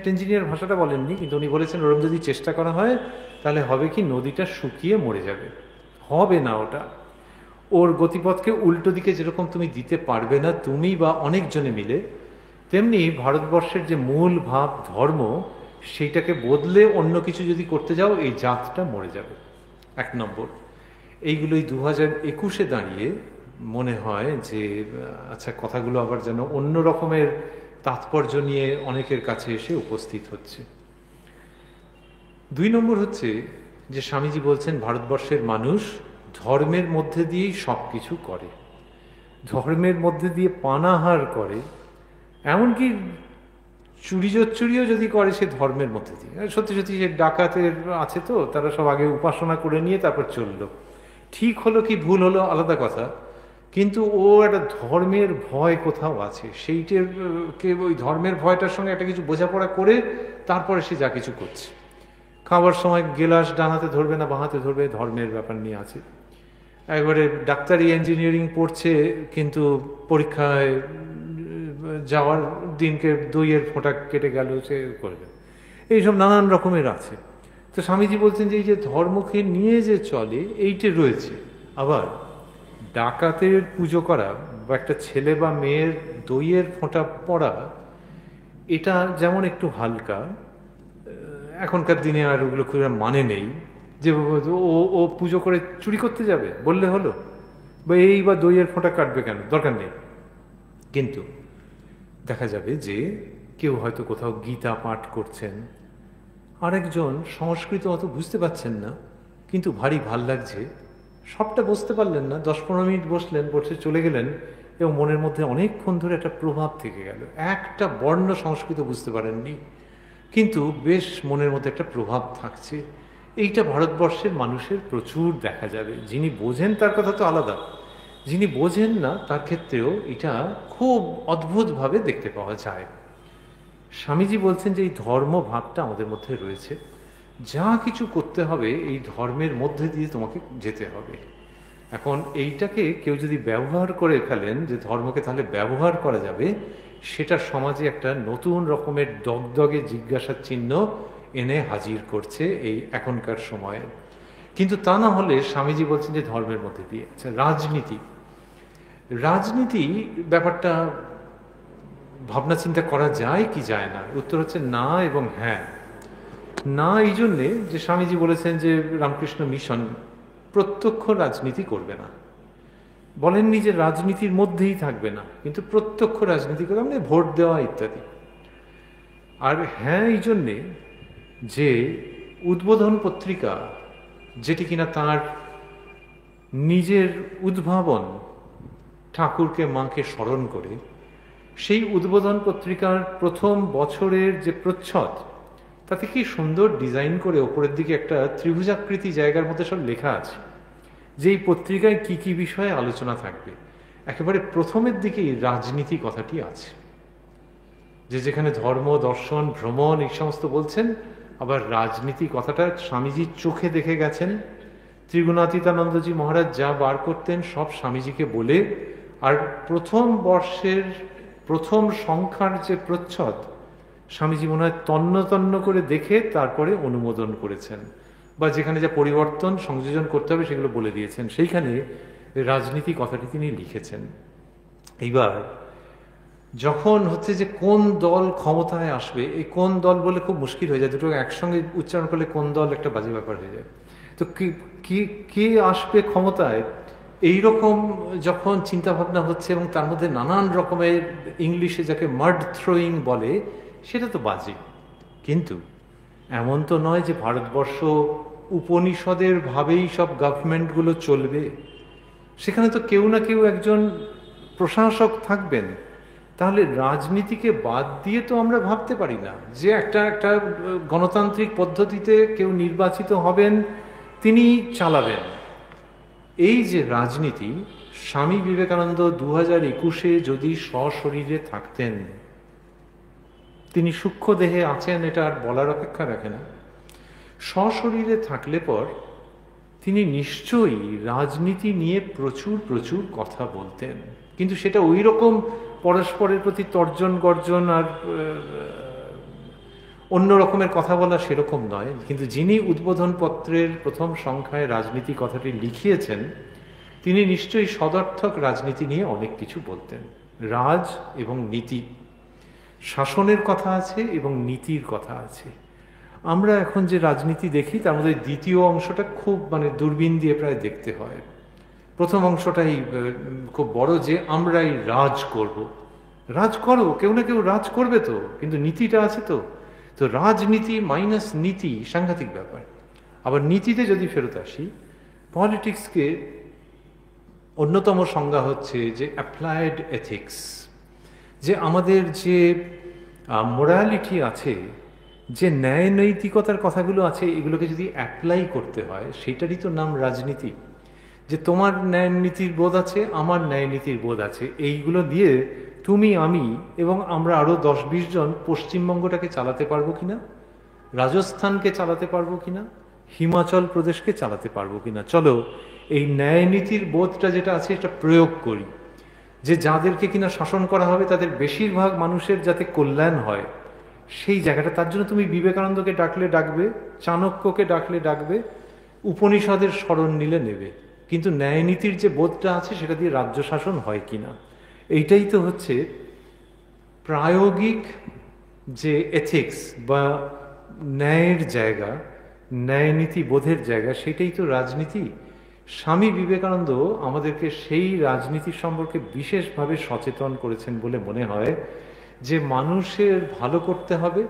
টেঞ্জিনিয়ার ভাষাটা বলেননি, কিন্তু উনি বলেছেন ওরকম যদি চেষ্টা করা হয় তাহলে হবে কি, নদীটা শুকিয়ে মরে যাবে। হবে না ওটা, ওর গতিপথকে উল্টো দিকে যেরকম তুমি দিতে পারবে না তুমি বা অনেকজনে মিলে, তেমনি ভারতবর্ষের যে মূল ভাব ধর্ম, সেইটাকে বদলে অন্য কিছু যদি করতে যাও এই জাতটা মরে যাবে। 1 নম্বর। এইগুলোই 2021-এ দাঁড়িয়ে মনে হয় যে আচ্ছা কথাগুলো আবার যেন অন্য রকমের তাৎপর্য নিয়ে অনেকের কাছে এসে উপস্থিত হচ্ছে। 2 নম্বর হচ্ছে যে স্বামীজি বলছেন ভারতবর্ষের মানুষ ধর্মের মধ্যে দিয়েই সব কিছু করে, ধর্মের মধ্যে দিয়ে পানাহার করে, এমনকি চুরিও যদি করে সে ধর্মের মধ্যে দিয়ে। সত্যি সত্যি যে ডাকাতের আছে তো, তারা সব আগে উপাসনা করে নিয়ে তারপর চললো, ঠিক হলো কি ভুল হলো আলাদা কথা, কিন্তু ও একটা ধর্মের ভয় কোথাও আছে, সেইটাকে ওই ধর্মের ভয়টার সঙ্গে একটা কিছু বোঝাপড়া করে তারপরে সে যা কিছু করছে। খাওয়ার সময় গেলাস ডানাতে ধরবে না বাঁহাতে ধরবে, ধর্মের ব্যাপার নিয়ে আছে। একবারে ডাক্তারি ইঞ্জিনিয়ারিং পড়ছে, কিন্তু পরীক্ষায় যাওয়ার দিনকে দইয়ের ফোঁটা কেটে গেল সে করবে, এইসব নানান রকমের আছে। তো স্বামীজি বলছেন যে এই যে ধর্মকে নিয়ে যে চলে এইটা রয়েছে। আবার ডাকাতের পুজো করা বা একটা ছেলে বা মেয়ের দইয়ের ফোঁটা পড়া, এটা যেমন একটু হালকা, এখনকার দিনে আর ওগুলো খুব মানে নেই, যে ও পুজো করে চুরি করতে যাবে বললে হলো, বা এই বা দইয়ের ফোঁটা কাটবে কেন, দরকার নেই। কিন্তু দেখা যাবে যে কেউ হয়তো কোথাও গীতা পাঠ করছেন, আরেকজন সংস্কৃত অত বুঝতে পারছেন না, কিন্তু ভারী ভাল লাগছে, সবটা বুঝতে পারলেন না, 10-15 মিনিট বসলেন, বসে চলে গেলেন, এবং মনের মধ্যে অনেকক্ষণ ধরে একটা প্রভাব থেকে গেল। একটা বর্ণ সংস্কৃত বুঝতে পারেননি, কিন্তু বেশ মনের মধ্যে একটা প্রভাব থাকছে। এইটা ভারতবর্ষের মানুষের প্রচুর দেখা যাবে। যিনি বোঝেন তার কথা তো আলাদা, যিনি বোঝেন না তার ক্ষেত্রেও এটা খুব অদ্ভুতভাবে দেখতে পাওয়া যায়। স্বামীজি বলছেন যে এই ধর্ম ভাবটা আমাদের মধ্যে রয়েছে, যা কিছু করতে হবে এই ধর্মের মধ্যে দিয়ে তোমাকে যেতে হবে। এখন এইটাকে কেউ যদি ব্যবহার করে ফেলেন যে ধর্মকে তাহলে ব্যবহার করা যাবে, সেটা সমাজে একটা নতুন রকমের দগদগে জিজ্ঞাসার চিহ্ন এনে হাজির করছে এই এখনকার সময়ে। কিন্তু তা না হলে স্বামীজি বলছেন যে ধর্মের মধ্যে দিয়ে। আচ্ছা, রাজনীতি ব্যাপারটা ভাবনা চিন্তা করা যায় কি যায় না? উত্তর হচ্ছে না এবং হ্যাঁ। না এই জন্যে যে স্বামীজি বলেছেন যে রামকৃষ্ণ মিশন প্রত্যক্ষ রাজনীতি করবে না, বলেননি যে রাজনীতির মধ্যেই থাকবে না, কিন্তু প্রত্যক্ষ রাজনীতি করবে, মানে ভোট দেওয়া ইত্যাদি। আর হ্যাঁ এই জন্যে যে উদ্বোধন পত্রিকা, যেটি কিনা তার নিজের উদ্ভাবন, ঠাকুরকে মাকে স্মরণ করে, সেই উদ্বোধন পত্রিকার প্রথম বছরের যে প্রচ্ছদ, তাতে কি সুন্দর ডিজাইন করে ওপরের দিকে একটা ত্রিভুজাকৃতি জায়গার মধ্যে সব লেখা আছে যে এই পত্রিকায় কি কি বিষয়ে আলোচনা থাকবে। একেবারে প্রথমের দিকেই রাজনীতি কথাটি আছে, যে যেখানে ধর্ম, দর্শন, ভ্রমণ এই সমস্ত বলছেন, আবার রাজনীতি কথাটা স্বামীজি চোখে দেখে গেছেন। ত্রিগুণাতীতানন্দজি মহারাজ যা বার করতেন সব স্বামীজিকে বলে, আর প্রথম বর্ষের প্রথম সংখ্যার যে প্রচ্ছদ স্বামীজি মনে হয় তন্ন তন্ন করে দেখে তারপরে অনুমোদন করেছেন। বা যেখানে যা পরিবর্তন সংযোজন করতে হবে সেগুলো বলে দিয়েছেন। সেইখানে রাজনীতি কথাটি তিনি লিখেছেন। এইবার যখন হচ্ছে যে কোন দল ক্ষমতায় আসবে, এই কোন দল বলে খুব মুশকিল হয়ে যায়, দুটো একসঙ্গে উচ্চারণ করলে কোন দল একটা বাজে ব্যাপার হয়ে যায়। তো কে আসবে ক্ষমতায় এইরকম যখন চিন্তাভাবনা হচ্ছে এবং তার মধ্যে নানান রকমের ইংলিশে যাকে মার্ড থ্রোয়িং বলে, সেটা তো বাজে। কিন্তু এমন তো নয় যে ভারতবর্ষ উপনিষদের ভাবেই সব গভর্নমেন্টগুলো চলবে। সেখানে তো কেউ না কেউ একজন প্রশাসক থাকবেন। তাহলে রাজনীতিকে বাদ দিয়ে তো আমরা ভাবতে পারি না যে একটা গণতান্ত্রিক পদ্ধতিতে কেউ নির্বাচিত হবেন, তিনি চালাবেন। এই যে রাজনীতি, স্বামী বিবেকানন্দ 2021-এ যদি সশরীরে থাকতেন, তিনি সূক্ষ্ম দেহে আছেন এটা আর বলার অপেক্ষা রাখে না, সশরীরে থাকলে পর তিনি নিশ্চয়ই রাজনীতি নিয়ে প্রচুর প্রচুর কথা বলতেন। কিন্তু সেটা ওই রকম পরস্পরের প্রতি তর্জন গর্জন আর অন্য রকমের কথা বলা সেরকম নয়। কিন্তু যিনি উদ্বোধন পত্রের প্রথম সংখ্যায় রাজনীতি কথাটি লিখিয়েছেন, তিনি নিশ্চয়ই সদর্থক রাজনীতি নিয়ে অনেক কিছু বলতেন। রাজ এবং নীতি, শাসনের কথা আছে এবং নীতির কথা আছে। আমরা এখন যে রাজনীতি দেখি তার মধ্যে দ্বিতীয় অংশটা খুব দূরবীন দিয়ে প্রায় দেখতে হয়। প্রথম অংশটাই খুব বড়, যে আমরাই রাজ করব। রাজ করো, কেউ না কেউ রাজ করবে তো, কিন্তু নীতিটা আছে তো। তো রাজনীতি মাইনাস নীতি সাংঘাতিক ব্যাপার। আবার নীতিতে যদি ফেরত আসি, পলিটিক্সকে অন্যতম সংজ্ঞা হচ্ছে যে অ্যাপ্লাইড এথিক্স, যে আমাদের যে মোরালিটি আছে, যে ন্যায় নৈতিকতার কথাগুলো আছে, এগুলোকে যদি অ্যাপ্লাই করতে হয়, সেটারই তো নাম রাজনীতি। যে তোমার ন্যায় নীতির বোধ আছে, আমার ন্যায় নীতির বোধ আছে, এইগুলো দিয়ে তুমি, আমি এবং আমরা আরো 10-20 জন পশ্চিমবঙ্গটাকে চালাতে পারবো কিনা, রাজস্থানকে চালাতে পারবো কিনা, হিমাচল প্রদেশকে চালাতে পারবো কিনা। চলো এই ন্যায় নীতির বোধটা যেটা আছে এটা প্রয়োগ করি, যে যাদেরকে কিনা শাসন করা হবে তাদের বেশিরভাগ মানুষের যাতে কল্যাণ হয়, সেই জায়গাটা। তার জন্য তুমি বিবেকানন্দকে ডাকলে ডাকবে, চাণক্যকে ডাকলে ডাকবে, উপনিষদের স্মরণ নিলে নেবে, কিন্তু ন্যায়নীতির যে বোধটা আছে সেটা দিয়ে রাজ্য শাসন হয় কিনা, এইটাই তো হচ্ছে প্রায়োগিক যে এথিক্স বা ন্যায়ের জায়গা, ন্যায়নীতি বোধের জায়গা, সেটাই তো রাজনীতি। স্বামী বিবেকানন্দ আমাদেরকে সেই রাজনীতি সম্পর্কে বিশেষভাবে সচেতন করেছেন বলে মনে হয়, যে মানুষের ভালো করতে হবে,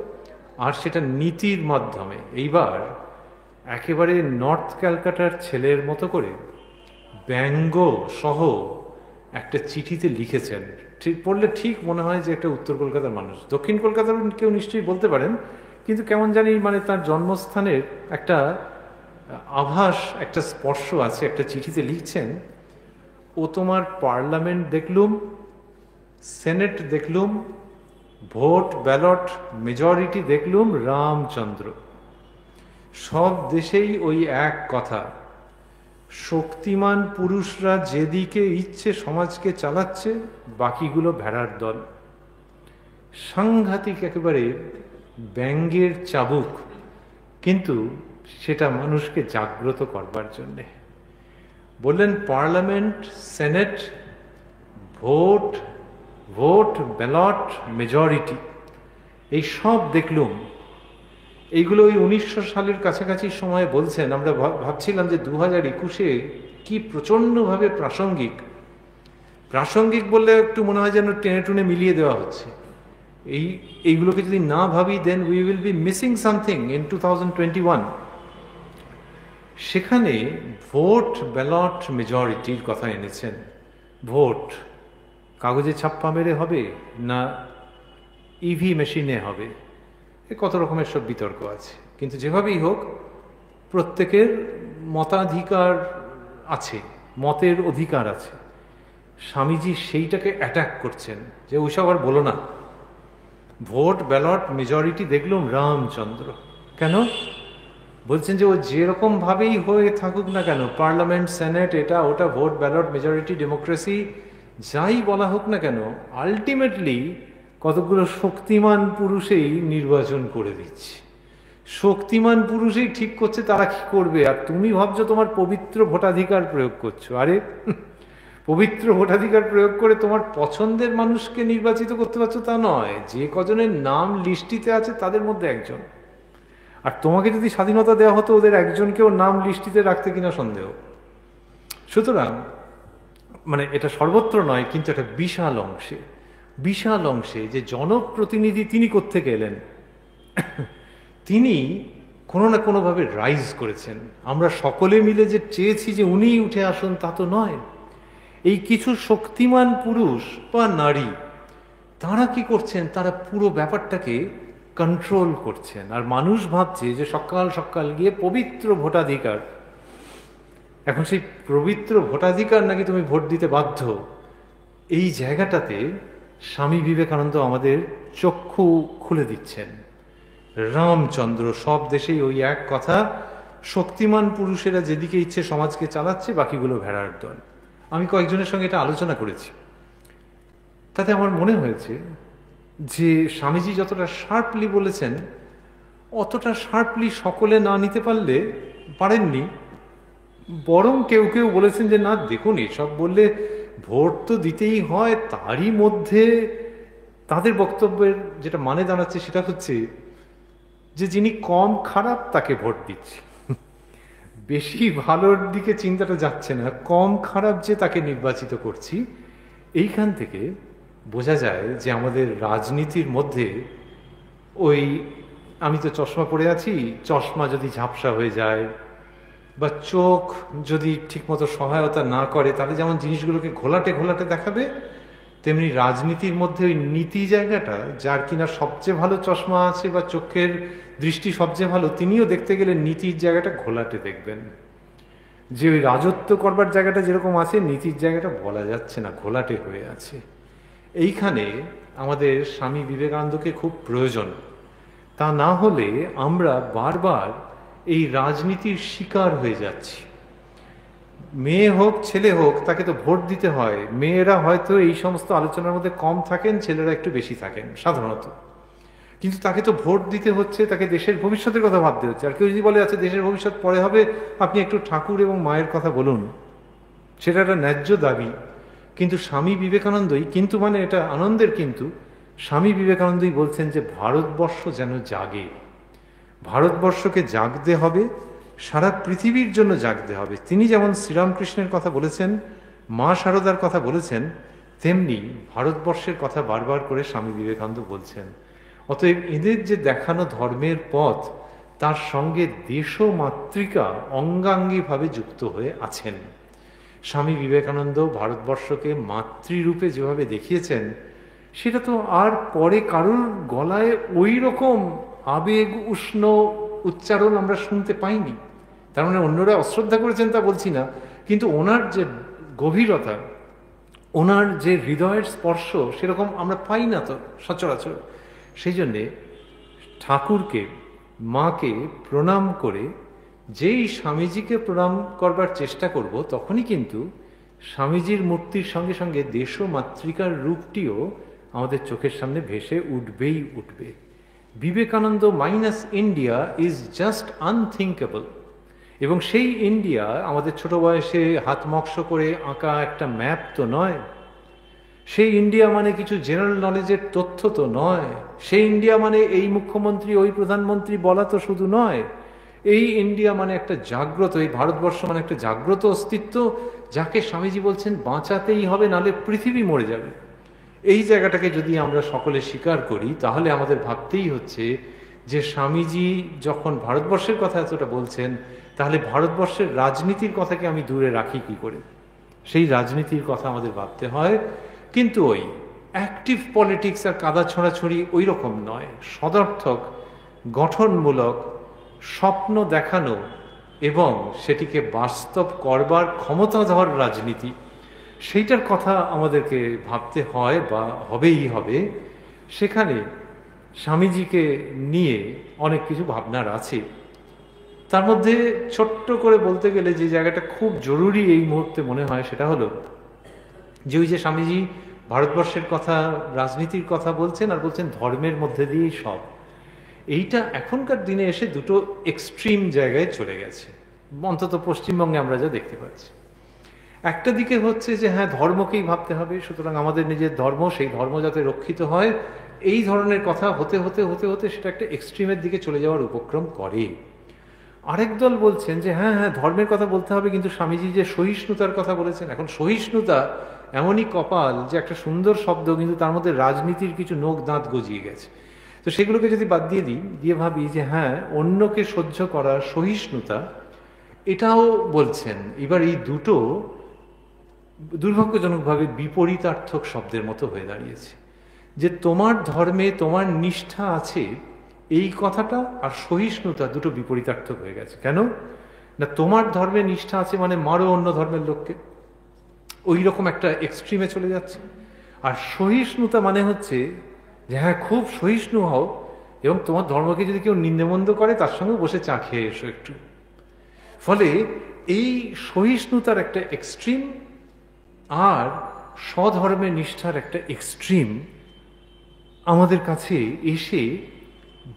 আর সেটা নীতির মাধ্যমে। এইবার একেবারে নর্থ ক্যালকাটার ছেলের মতো করে ব্যঙ্গ সহ একটা চিঠিতে লিখেছেন, ঠিক পড়লে ঠিক মনে হয় যে একটা উত্তর কলকাতার মানুষ। দক্ষিণ কলকাতার কেউ নিশ্চয়ই বলতে পারেন, কিন্তু কেমন জানি তার জন্মস্থানের একটা আভাস, একটা স্পর্শ আছে। একটা চিঠিতে লিখছেন, ও তোমার পার্লামেন্ট দেখলুম, সেনেট দেখলুম, ভোট ব্যালট মেজরিটি দেখলুম, রামচন্দ্র। সব দেশেই ওই এক কথা, শক্তিমান পুরুষরা যেদিকে ইচ্ছে সমাজকে চালাচ্ছে, বাকিগুলো ভেড়ার দল। সাংঘাতিক একেবারে ব্যঙ্গের চাবুক, কিন্তু সেটা মানুষকে জাগ্রত করবার জন্যে। বললেন parliament, senate, vote ballot majority, এই সব দেখলুম। এইগুলো ওই 1900 সালের কাছাকাছি সময়ে বলছেন। আমরা ভাবছিলাম যে 2021-এ কি প্রচণ্ডভাবে প্রাসঙ্গিক বললে একটু মনে হয় যেন টেনে টুনে মিলিয়ে দেওয়া হচ্ছে। এইগুলোকে যদি না ভাবি, then we will be missing something in 2021। সেখানে ভোট ব্যালট মেজরিটির কথা এনেছেন। ভোট কাগজে ছাপ্পা মেরে হবে না ইভি মেশিনে হবে, কত রকমের সব বিতর্ক আছে। কিন্তু যেভাবেই হোক, প্রত্যেকের মতাধিকার আছে, মতের অধিকার আছে। স্বামীজি সেইটাকে অ্যাটাক করছেন, যে ওইসব আর বলো না, ভোট ব্যালট মেজরিটি দেখলুম, রামচন্দ্র। কেন বলছেন? যে ও যেরকম ভাবেই হয়ে থাকুক না কেন, পার্লামেন্ট, সেনেট, এটা ওটা, ভোট ব্যালট মেজরিটি, ডেমোক্রেসি, যাই বলা হোক না কেন, আলটিমেটলি কতগুলো শক্তিমান পুরুষেই নির্বাচন করে দিচ্ছে। শক্তিমান পুরুষই ঠিক করছে তারা কি করবে, আর তুমি ভাবছো তোমার পবিত্র ভোটাধিকার প্রয়োগ করছো। আরে পবিত্র ভোটাধিকার প্রয়োগ করে তোমার পছন্দের মানুষকে নির্বাচিত করতে পারছো তা নয়, যে কজনের নাম লিস্টিতে আছে তাদের মধ্যে একজন। আর তোমাকে যদি স্বাধীনতা দেওয়া হতো ওদের একজনকেও নাম লিস্টিতে রাখতে কিনা সন্দেহ। সুতরাং মানে এটা সর্বত্র নয়, কিন্তু একটা বিশাল অংশে যে জনপ্রতিনিধি তিনি কোত্থেকে এলেন, তিনি কোনো না কোনোভাবে রাইজ করেছেন। আমরা সকলে মিলে যে চেয়েছি যে উনিই উঠে আসুন তা তো নয়। এই কিছু শক্তিমান পুরুষ বা নারী তারা কি করছেন, তারা পুরো ব্যাপারটাকে কন্ট্রোল করছেন। আর মানুষ ভাবছে যে সকাল সকাল গিয়ে পবিত্র ভোটাধিকার, এখন সেই পবিত্র ভোটাধিকার নাকি তুমি ভোট দিতে বাধ্য। এই জায়গাটাতে স্বামী বিবেকানন্দ আমাদের চক্ষু খুলে দিচ্ছেন। রামচন্দ্র সব দেশেই ওই এক কথা, শক্তিমান পুরুষেরা যেদিকে ইচ্ছে সমাজকে চালাচ্ছে, বাকিগুলো ভেড়ার দল। আমি কয়েকজনের সঙ্গে এটা আলোচনা করেছি, তাতে আমার মনে হয়েছে যে স্বামীজি যতটা শার্পলি বলেছেন অতটা শার্পলি সকলে না নিতে পারেননি। বরং কেউ কেউ বলেছেন যে না দেখুন, এসব বললে ভোট তো দিতেই হয়। তারই মধ্যে তাদের বক্তব্যের যেটা মানে দাঁড়াচ্ছে সেটা হচ্ছে যে যিনি কম খারাপ তাকে ভোট দিচ্ছি, বেশি ভালোর দিকে চিন্তাটা যাচ্ছে না, কম খারাপ যে তাকে নির্বাচিত করছি। এইখান থেকে বোঝা যায় যে আমাদের রাজনীতির মধ্যে ওই, আমি তো চশমা পরে আছি, চশমা যদি ঝাপসা হয়ে যায় বা চোখ যদি ঠিকমতো সহায়তা না করে, তাহলে যেমন জিনিসগুলোকে ঘোলাটে ঘোলাটে দেখাবে, তেমনি রাজনীতির মধ্যে ওই নীতি জায়গাটা, যার কিনা সবচেয়ে ভালো চশমা আছে বা চোখের দৃষ্টি সবচেয়ে ভালো, তিনিও দেখতে গেলে নীতির জায়গাটা ঘোলাটে দেখবেন। যে ওই রাজত্ব করবার জায়গাটা যেরকম আছে, নীতির জায়গাটা বলা যাচ্ছে না, ঘোলাটে হয়ে আছে। এইখানে আমাদের স্বামী বিবেকানন্দকে খুব প্রয়োজন। তা না হলে আমরা বারবার এই রাজনীতির শিকার হয়ে যাচ্ছি। মেয়ে হোক ছেলে হোক তাকে তো ভোট দিতে হয়। মেয়েরা হয়তো এই সমস্ত আলোচনার মধ্যে কম থাকেন, ছেলেরা একটু বেশি থাকেন সাধারণত, কিন্তু তাকে তো ভোট দিতে হচ্ছে, তাকে দেশের ভবিষ্যতের কথা ভাবতে হচ্ছে। আর কেউ যদি বলে আছে দেশের ভবিষ্যৎ পরে হবে, আপনি একটু ঠাকুর এবং মায়ের কথা বলুন, সেটা একটা ন্যায্য দাবি। কিন্তু স্বামী বিবেকানন্দই, কিন্তু মানে এটা আনন্দের, কিন্তু স্বামী বিবেকানন্দই বলছেন যে ভারতবর্ষ যেন জাগে, ভারতবর্ষকে জাগতে হবে, সারা পৃথিবীর জন্য জাগতে হবে। তিনি যেমন শ্রীরামকৃষ্ণের কথা বলেছেন, মা শারদার কথা বলেছেন, তেমনি ভারতবর্ষের কথা বারবার করে স্বামী বিবেকানন্দ বলছেন। অতএব এদের যে দেখানো ধর্মের পথ, তার সঙ্গে দেশমাতৃকা অঙ্গাঙ্গিভাবে যুক্ত হয়ে আছেন। স্বামী বিবেকানন্দ ভারতবর্ষকে মাতৃরূপে যেভাবে দেখিয়েছেন, সেটা তো আর পরে কারোর গলায় ওই রকম আবেগ উষ্ণ উচ্চারণ আমরা শুনতে পাইনি। তার মানে অন্যরা অশ্রদ্ধা করেছেন তা বলছি না, কিন্তু ওনার যে গভীরতা, ওনার যে হৃদয়ের স্পর্শ, সেরকম আমরা পাই না তো সচরাচর। সেই জন্যে ঠাকুরকে, মাকে প্রণাম করে যেই স্বামীজিকে প্রণাম করবার চেষ্টা করব, তখনই কিন্তু স্বামীজির মূর্তির সঙ্গে সঙ্গে দেশ মাতৃকার রূপটিও আমাদের চোখের সামনে ভেসে উঠবেই উঠবে। Vivekananda minus India is just unthinkable. এবং সেই ইন্ডিয়া আমাদের ছোট বয়সে হাত মক্স করে আঁকা একটা ম্যাপ তো নয়, সেই ইন্ডিয়া মানে কিছু জেনারেল নলেজের তথ্য তো নয়, সেই ইন্ডিয়া মানে এই মুখ্যমন্ত্রী ওই প্রধানমন্ত্রী বলা তো শুধু নয়। এই ইন্ডিয়া মানে একটা জাগ্রত, এই ভারতবর্ষ মানে একটা জাগ্রত অস্তিত্ব, যাকে স্বামীজি বলছেন বাঁচাতেই হবে, নালে পৃথিবী মরে যাবে। এই জায়গাটাকে যদি আমরা সকলে স্বীকার করি, তাহলে আমাদের ভাবতেই হচ্ছে যে স্বামীজি যখন ভারতবর্ষের কথা এতটা বলছেন, তাহলে ভারতবর্ষের রাজনীতির কথাকে আমি দূরে রাখি কি করে? সেই রাজনীতির কথা আমাদের ভাবতে হয়, কিন্তু ওই অ্যাক্টিভ পলিটিক্স আর কাদা ছড়াছড়ি ওই রকম নয়, সদর্থক গঠনমূলক স্বপ্ন দেখানো এবং সেটিকে বাস্তব করবার ক্ষমতাধর রাজনীতি, সেইটার কথা আমাদেরকে ভাবতে হয় বা হবেই হবে। সেখানে স্বামীজিকে নিয়ে অনেক কিছু ভাবনার আছে। তার মধ্যে ছোট্ট করে বলতে গেলে যে জায়গাটা খুব জরুরি এই মুহূর্তে মনে হয়, সেটা হলো যে ওই যে স্বামীজি ভারতবর্ষের কথা, রাজনীতির কথা বলছেন, আর বলছেন ধর্মের মধ্যে দিয়েই সব। এইটা এখনকার দিনে এসে দুটো এক্সট্রিম জায়গায় চলে গেছে, অন্তত পশ্চিমবঙ্গে আমরা যা দেখতে পাচ্ছি। একটা দিকে হচ্ছে যে হ্যাঁ, ধর্মকেই ভাবতে হবে, সুতরাং আমাদের নিজের ধর্ম, সেই ধর্ম যাতে রক্ষিত হয়, এই ধরনের কথা হতে হতে হতে হতে সেটা একটা এক্সট্রিমের দিকে চলে যাওয়ার উপক্রম করে। আরেক দল বলছেন যে হ্যাঁ হ্যাঁ, ধর্মের কথা বলতে হবে, কিন্তু স্বামীজি যে সহিষ্ণুতার কথা বলেছেন, এখন সহিষ্ণুতা এমনই কপাল যে একটা সুন্দর শব্দ, কিন্তু তার মধ্যে রাজনীতির কিছু নোক দাঁত গজিয়ে গেছে। তো সেগুলোকে যদি বাদ দিয়ে দিই, দিয়ে ভাবি যে হ্যাঁ, অন্যকে সহ্য করা সহিষ্ণুতা, এটাও বলছেন। এবার এই দুটো দুর্ভাগ্যজনকভাবে বিপরীতার্থক শব্দের মতো হয়ে দাঁড়িয়েছে, যে তোমার ধর্মে তোমার নিষ্ঠা আছে, এই কথাটা আর সহিষ্ণুতা দুটো বিপরীতার্থক হয়ে গেছে। কেন না, তোমার ধর্মে নিষ্ঠা আছে মানে মারো অন্য ধর্মের লোককে, ওই রকম একটা এক্সট্রিমে চলে যাচ্ছে। আর সহিষ্ণুতা মানে হচ্ছে যে হ্যাঁ, খুব সহিষ্ণু হও, এবং তোমার ধর্মকে যদি কেউ নিন্দেমন্দ করে তার সঙ্গে বসে চা খেয়ে এসো একটু। ফলে এই সহিষ্ণুতার একটা এক্সট্রিম আর স্বধর্মে নিষ্ঠার একটা এক্সট্রিম আমাদের কাছে এসে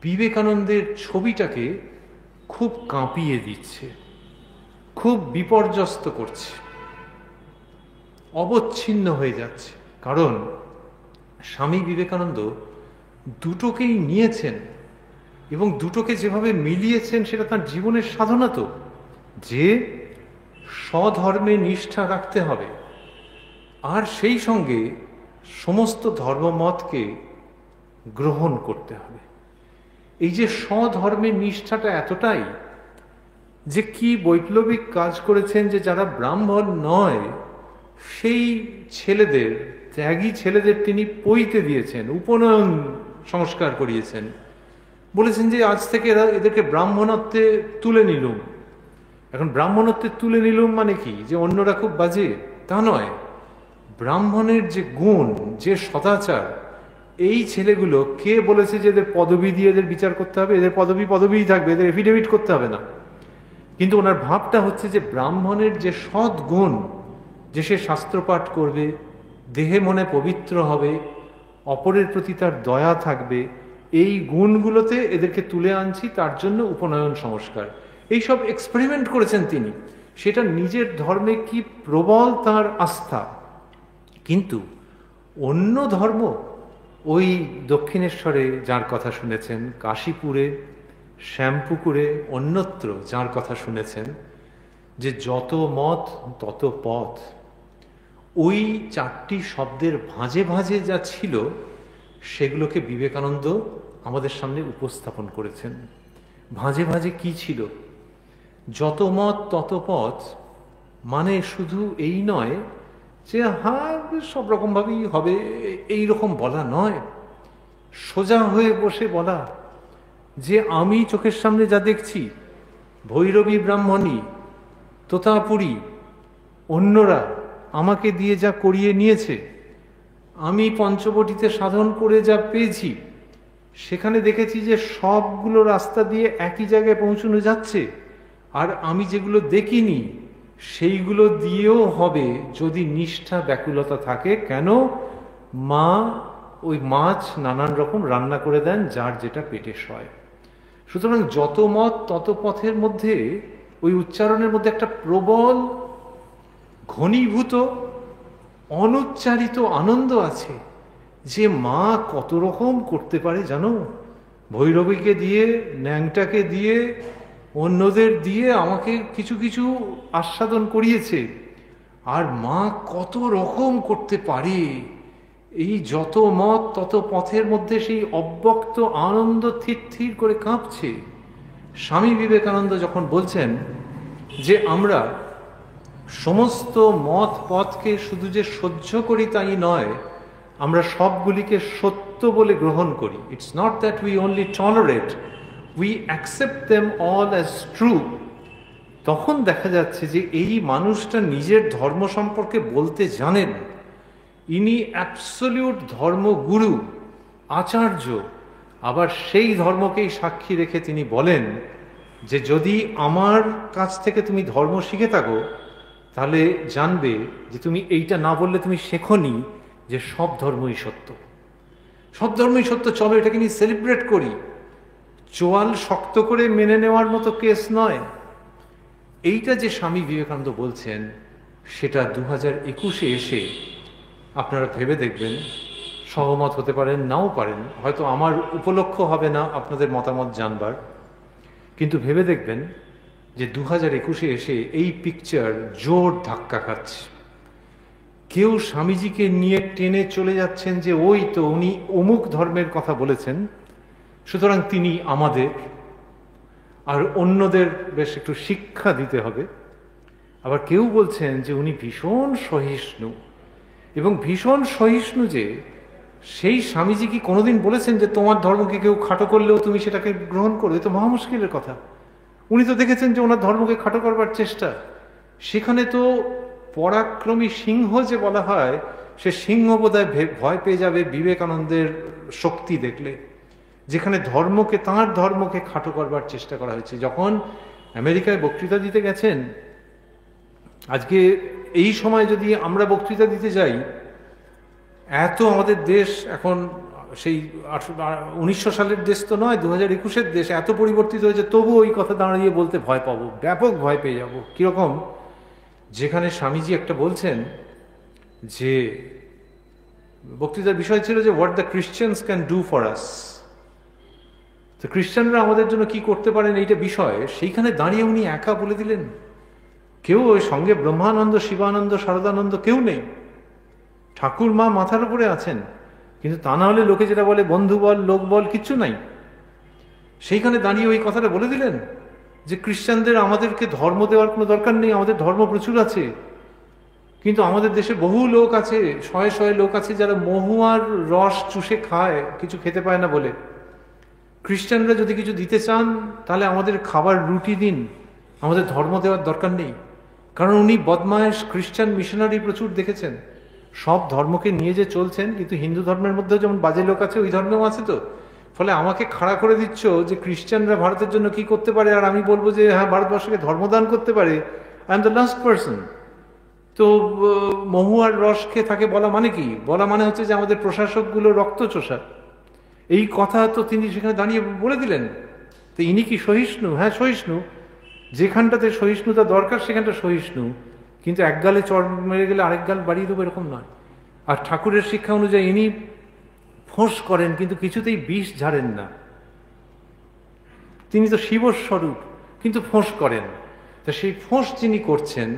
বিবেকানন্দের ছবিটাকে খুব কাঁপিয়ে দিচ্ছে, খুব বিপর্যস্ত করছে, অবচ্ছিন্ন হয়ে যাচ্ছে। কারণ স্বামী বিবেকানন্দ দুটোকেই নিয়েছেন, এবং দুটোকে যেভাবে মিলিয়েছেন সেটা তার জীবনের সাধনা, তো যে স্বধর্মে নিষ্ঠা রাখতে হবে আর সেই সঙ্গে সমস্ত ধর্মমতকে গ্রহণ করতে হবে। এই যে স্বধর্মের নিষ্ঠাটা এতটাই যে কি বৈপ্লবিক কাজ করেছেন, যে যারা ব্রাহ্মণ নয় সেই ছেলেদের, ত্যাগী ছেলেদের তিনি পৈতে দিয়েছেন, উপনয়ন সংস্কার করিয়েছেন, বলেছেন যে আজ থেকে এদেরকে ব্রাহ্মণত্বে তুলে নিলুম। এখন ব্রাহ্মণত্বে তুলে নিলুম মানে কি যে অন্যরা খুব বাজে? তা নয়, ব্রাহ্মণের যে গুণ, যে সদাচার, এই ছেলেগুলো কে বলেছে যে এদের পদবি দিয়ে এদের বিচার করতে হবে? এদের পদবিই থাকবে, এদের এফিডেভিট করতে হবে না। কিন্তু ওনার ভাবটা হচ্ছে যে ব্রাহ্মণের যে সৎ গুণ, যে সে শাস্ত্রপাঠ করবে, দেহে মনে পবিত্র হবে, অপরের প্রতি তার দয়া থাকবে, এই গুণগুলোতে এদেরকে তুলে আনছি, তার জন্য উপনয়ন সংস্কার। এইসব এক্সপেরিমেন্ট করেছেন তিনি, সেটা নিজের ধর্মে কি প্রবল তার আস্থা। কিন্তু অন্য ধর্ম, ওই দক্ষিণেশ্বরে যার কথা শুনেছেন, কাশীপুরে, শ্যামপুকুরে, অন্যত্র যার কথা শুনেছেন, যে যত মত তত পথ, ওই চারটি শব্দের ভাঁজে ভাঁজে যা ছিল সেগুলোকে বিবেকানন্দ আমাদের সামনে উপস্থাপন করেছেন। ভাঁজে ভাঁজে কি ছিল? যত মত তত পথ মানে শুধু এই নয় যে হ্যাঁ সব রকমভাবেই হবে এই রকম বলা নয়, সোজা হয়ে বসে বলা যে আমি চোখের সামনে যা দেখছি, ভৈরবী ব্রাহ্মণী, তোতাপুরী, অন্যরা আমাকে দিয়ে যা করিয়ে নিয়েছে, আমি পঞ্চবটিতে সাধন করে যা পেয়েছি, সেখানে দেখেছি যে সবগুলো রাস্তা দিয়ে একই জায়গায় পৌঁছানো যাচ্ছে। আর আমি যেগুলো দেখিনি সেইগুলো দিয়েও হবে যদি নিষ্ঠা ব্যাকুলতা থাকে। কেন? মা ওই মাছ নানান রকম রান্না করে দেন যার যেটা পেটে সয়। সুতরাং যত মত তত পথের মধ্যে, ওই উচ্চারণের মধ্যে একটা প্রবল ঘনীভূত অনুচ্চারিত আনন্দ আছে যে মা কত রকম করতে পারে জানো, ভৈরবীকে দিয়ে, ন্যাংটাকে দিয়ে, অন্যদের দিয়ে আমাকে কিছু কিছু আস্বাদন করিয়েছে, আর মা কত রকম করতে পারে। এই যত মত তত পথের মধ্যে সেই অব্যক্ত আনন্দ থির থির করে কাঁপছে। স্বামী বিবেকানন্দ যখন বলছেন যে আমরা সমস্ত মত পথকে শুধু যে সহ্য করি তাই নয়, আমরা সবগুলিকে সত্য বলে গ্রহণ করি। It's not that we only tolerate, we accept them all as true. তখন দেখা যাচ্ছে যে এই মানুষটা নিজের ধর্ম সম্পর্কে বলতে জানেন, ইনি অ্যাবসলিউট ধর্মগুরু, আচার্য। আবার সেই ধর্মকেই সাক্ষী রেখে তিনি বলেন যে যদি আমার কাছ থেকে তুমি ধর্ম শিখে থাকো তাহলে জানবে যে তুমি এইটা না বললে তুমি শেখোনি যে সব ধর্মই সত্য। সব ধর্মই সত্য, চলো এটাকে নিয়ে সেলিব্রেট করি। চোয়াল শক্ত করে মেনে নেওয়ার মতো কেস নয়। এইটা যে স্বামী বিবেকানন্দ বলছেন, সেটা 2021-এ এসে আপনারা ভেবে দেখবেন, সহমত হতে পারেন, নাও পারেন, হয়তো আমার উপলক্ষ হবে না আপনাদের মতামত জানবার, কিন্তু ভেবে দেখবেন যে 2021-এ এসে এই পিকচার জোর ধাক্কা খাচ্ছে। কেউ স্বামীজিকে নিয়ে টেনে চলে যাচ্ছেন যে ওই তো উনি অমুক ধর্মের কথা বলেছেন, সুতরাং তিনি আমাদের, আর অন্যদের বেশ একটু শিক্ষা দিতে হবে। আবার কেউ বলছেন যে উনি ভীষণ সহিষ্ণু, এবং ভীষণ সহিষ্ণু যে সেই স্বামীজি কি কোনোদিন বলেছেন যে তোমার ধর্মকে কেউ খাটো করলেও তুমি সেটাকে গ্রহণ করো? এ তো মহা মুশকিলের কথা। উনি তো দেখেছেন যে ওনার ধর্মকে খাটো করবার চেষ্টা। সেখানে তো পরাক্রমী সিংহ যে বলা হয়, সে সিংহ বোধহয় ভয় পেয়ে যাবে বিবেকানন্দের শক্তি দেখলে, যেখানে ধর্মকে, তাঁর ধর্মকে খাটো করবার চেষ্টা করা হয়েছে। যখন আমেরিকায় বক্তৃতা দিতে গেছেন, আজকে এই সময় যদি আমরা বক্তৃতা দিতে যাই, এত আমাদের দেশ এখন সেই 1900 সালের দেশ তো নয়, 2021-এর দেশ, এত পরিবর্তিত হয়েছে, তবু ওই কথা দাঁড়িয়ে বলতে ভয় পাবো, ব্যাপক ভয় পেয়ে যাব। কিরকম? যেখানে স্বামীজি একটা বলছেন যে বক্তৃতার বিষয় ছিল যে what the Christians can do for us, তো খ্রিস্টানরা আমাদের জন্য কি করতে পারেন এইটা বিষয়, সেইখানে দাঁড়িয়ে উনি একা বলে দিলেন। কেউ ওই সঙ্গে ব্রহ্মানন্দ, শিবানন্দ, শারদানন্দ কেউ নেই। ঠাকুর মা মাথার উপরে আছেন, কিন্তু তা না হলে লোকে যেটা বলে বন্ধু বল, লোক বল, কিচ্ছু নাই। সেইখানে দাঁড়িয়ে ওই কথাটা বলে দিলেন যে খ্রিস্টানদের আমাদেরকে ধর্ম দেওয়ার কোনো দরকার নেই, আমাদের ধর্ম প্রচুর আছে। কিন্তু আমাদের দেশে বহু লোক আছে, শয়ে শয়ে লোক আছে যারা মহুয়ার রস চুষে খায়, কিছু খেতে পায় না বলে। খ্রিস্টানরা যদি কিছু দিতে চান তাহলে আমাদের খাবার রুটি দিন, আমাদের ধর্ম দেওয়ার দরকার নেই। কারণ উনি বদমায়েশ খ্রিস্টান মিশনারি প্রচুর দেখেছেন, সব ধর্মকে নিয়ে যে চলছেন, কিন্তু হিন্দু ধর্মের মধ্যেও যেমন বাজে লোক আছে, ওই ধর্মেও আছে। তো ফলে আমাকে খাড়া করে দিচ্ছ যে খ্রিস্টানরা ভারতের জন্য কি করতে পারে, আর আমি বলবো যে হ্যাঁ ভারতবর্ষকে ধর্মদান করতে পারে। I am the last person. তো মহুয়ার রস খেয়ে থাকে বলা মানে কি? বলা মানে হচ্ছে যে আমাদের প্রশাসকগুলো রক্তচোষা। এই কথা তো তিনি সেখানে দাঁড়িয়ে বলে দিলেন। তো ইনি কি সহিষ্ণু? হ্যাঁ সহিষ্ণু, যেখানটাতে সহিষ্ণুতা দরকার সেখানটা সহিষ্ণু, কিন্তু এক গালে চড় মেরে গেলে আরেক গাল বাড়িয়ে দেবো এরকম নয়। আর ঠাকুরের শিক্ষা অনুযায়ী ইনি ফোঁস করেন, কিন্তু কিছুতেই বিষ ঝাড়েন না। তিনি তো শিবস্বরূপ, কিন্তু ফোঁস করেন। তা সেই ফোঁস যিনি করছেন,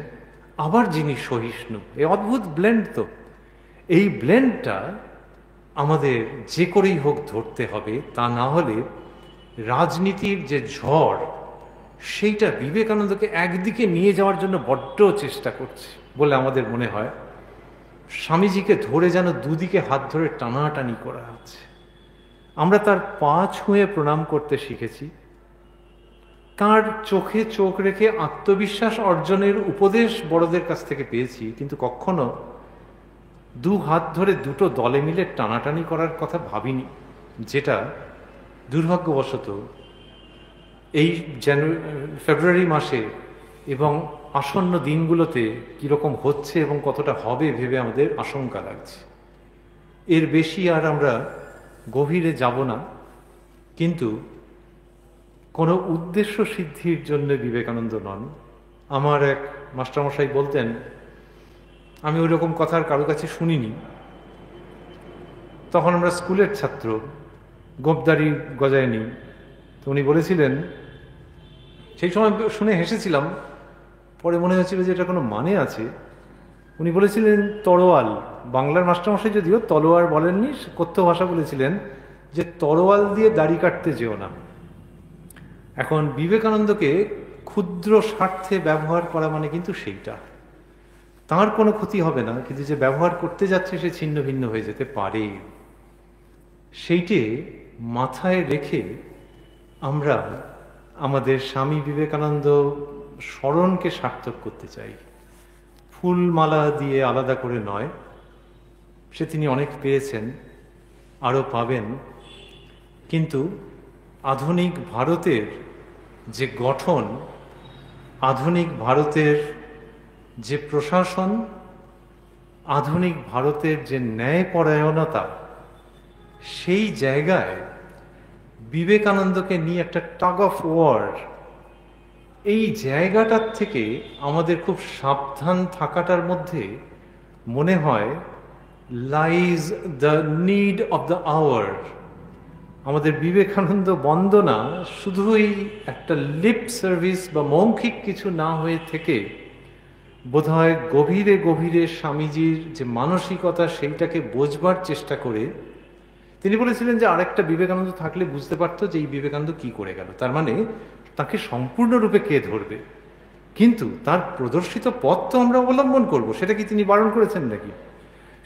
আবার যিনি সহিষ্ণু, এই অদ্ভুত ব্লেন্ড। তো এই ব্লেন্ডটা আমাদের যে করেই হোক ধরতে হবে, তা না হলে রাজনীতির যে ঝড়, সেইটা বিবেকানন্দকে একদিকে নিয়ে যাওয়ার জন্য বড্ড চেষ্টা করছে বলে আমাদের মনে হয়। স্বামীজিকে ধরে যেন দুদিকে হাত ধরে টানাটানি করা হচ্ছে। আমরা তার পা ছুঁয়ে প্রণাম করতে শিখেছি, তাঁর চোখে চোখ রেখে আত্মবিশ্বাস অর্জনের উপদেশ বড়দের কাছ থেকে পেয়েছি, কিন্তু কখনো দু হাত ধরে দুটো দলে মিলে টানাটানি করার কথা ভাবিনি, যেটা দুর্ভাগ্যবশত এই ফেব্রুয়ারি মাসে এবং আসন্ন দিনগুলোতে কীরকম হচ্ছে এবং কতটা হবে ভেবে আমাদের আশঙ্কা লাগছে। এর বেশি আর আমরা গভীরে যাব না, কিন্তু কোনো উদ্দেশ্য সিদ্ধির জন্য বিবেকানন্দ নন। আমার এক মাস্টারমশাই বলতেন, আমি ওই রকম কথা আর কারো কাছে শুনিনি, তখন আমরা স্কুলের ছাত্র, গোপদারি গজায়নি। তো উনি বলেছিলেন, সেই সময় শুনে হেসেছিলাম, পরে মনে হয়েছিল যে এটা কোনো মানে আছে। উনি বলেছিলেন তরোয়াল, বাংলার মাস্টারমশাই যদিও তলোয়ার বলেননি, কথ্য ভাষা বলেছিলেন যে তরোয়াল দিয়ে দাড়ি কাটতে যেও না। এখন বিবেকানন্দকে ক্ষুদ্র স্বার্থে ব্যবহার করা মানে কিন্তু সেইটা, তার কোনো ক্ষতি হবে না, কিন্তু যে ব্যবহার করতে যাচ্ছে সে ছিন্ন ভিন্ন হয়ে যেতে পারে। সেইটে মাথায় রেখে আমরা আমাদের স্বামী বিবেকানন্দ স্মরণকে সার্থক করতে চাই। ফুলমালা দিয়ে আলাদা করে নয়, সে তিনি অনেক পেয়েছেন, আরও পাবেন, কিন্তু আধুনিক ভারতের যে গঠন, আধুনিক ভারতের যে প্রশাসন, আধুনিক ভারতের যে ন্যায়পরায়ণতা, সেই জায়গায় বিবেকানন্দকে নিয়ে একটা টাগ অফ ওয়ার, এই জায়গাটার থেকে আমাদের খুব সাবধান থাকাটার মধ্যে মনে হয় lies the need of the hour. আমাদের বিবেকানন্দ বন্দনা শুধুই একটা লিপ সার্ভিস বা মৌখিক কিছু না হয়ে থেকে বোধহয় গভীরে গভীরে স্বামীজির যে মানসিকতা সেইটাকে বোঝবার চেষ্টা করে। তিনি বলেছিলেন যে আরেকটা বিবেকানন্দ থাকলে বুঝতে পারতো যে এই বিবেকানন্দ কি করে গেল, তার মানে তাকে সম্পূর্ণরূপে কে ধরবে, কিন্তু তার প্রদর্শিত পথ তো আমরা অবলম্বন করব, সেটা কি তিনি বারণ করেছেন নাকি?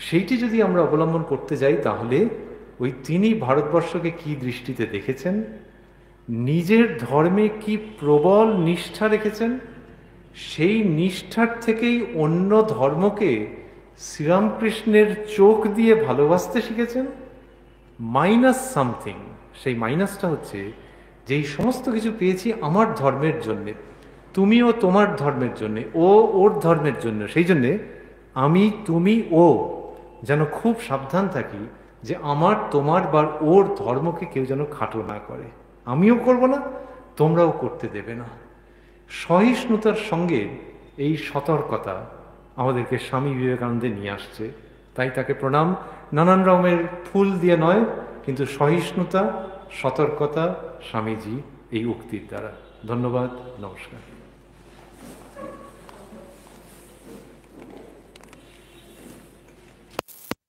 সেইটি যদি আমরা অবলম্বন করতে যাই তাহলে ওই তিনি ভারতবর্ষকে কি দৃষ্টিতে দেখেছেন, নিজের ধর্মে কি প্রবল নিষ্ঠা রেখেছেন, সেই নিষ্ঠার থেকেই অন্য ধর্মকে শ্রীরামকৃষ্ণের চোখ দিয়ে ভালোবাসতে শিখেছেন। মাইনাস সামথিং, সেই মাইনাসটা হচ্ছে যে এই সমস্ত কিছু পেয়েছি আমার ধর্মের জন্যে, তুমিও তোমার ধর্মের জন্যে, ও ওর ধর্মের জন্য, সেই জন্যে আমি তুমি ও যেন খুব সাবধান থাকি যে আমার তোমার বা ওর ধর্মকে কেউ যেন খাটো না করে, আমিও করব না, তোমরাও করতে দেবে না। সহিষ্ণুতার সঙ্গে এই সতর্কতা আমাদেরকে স্বামী বিবেকানন্দে নিয়ে আসছে, তাই তাকে প্রণাম। নানান রকমের ফুল দিয়ে নয়, কিন্তু সহিষ্ণুতা, সতর্কতা স্বামীজি এই উক্তির দ্বারা। ধন্যবাদ, নমস্কার।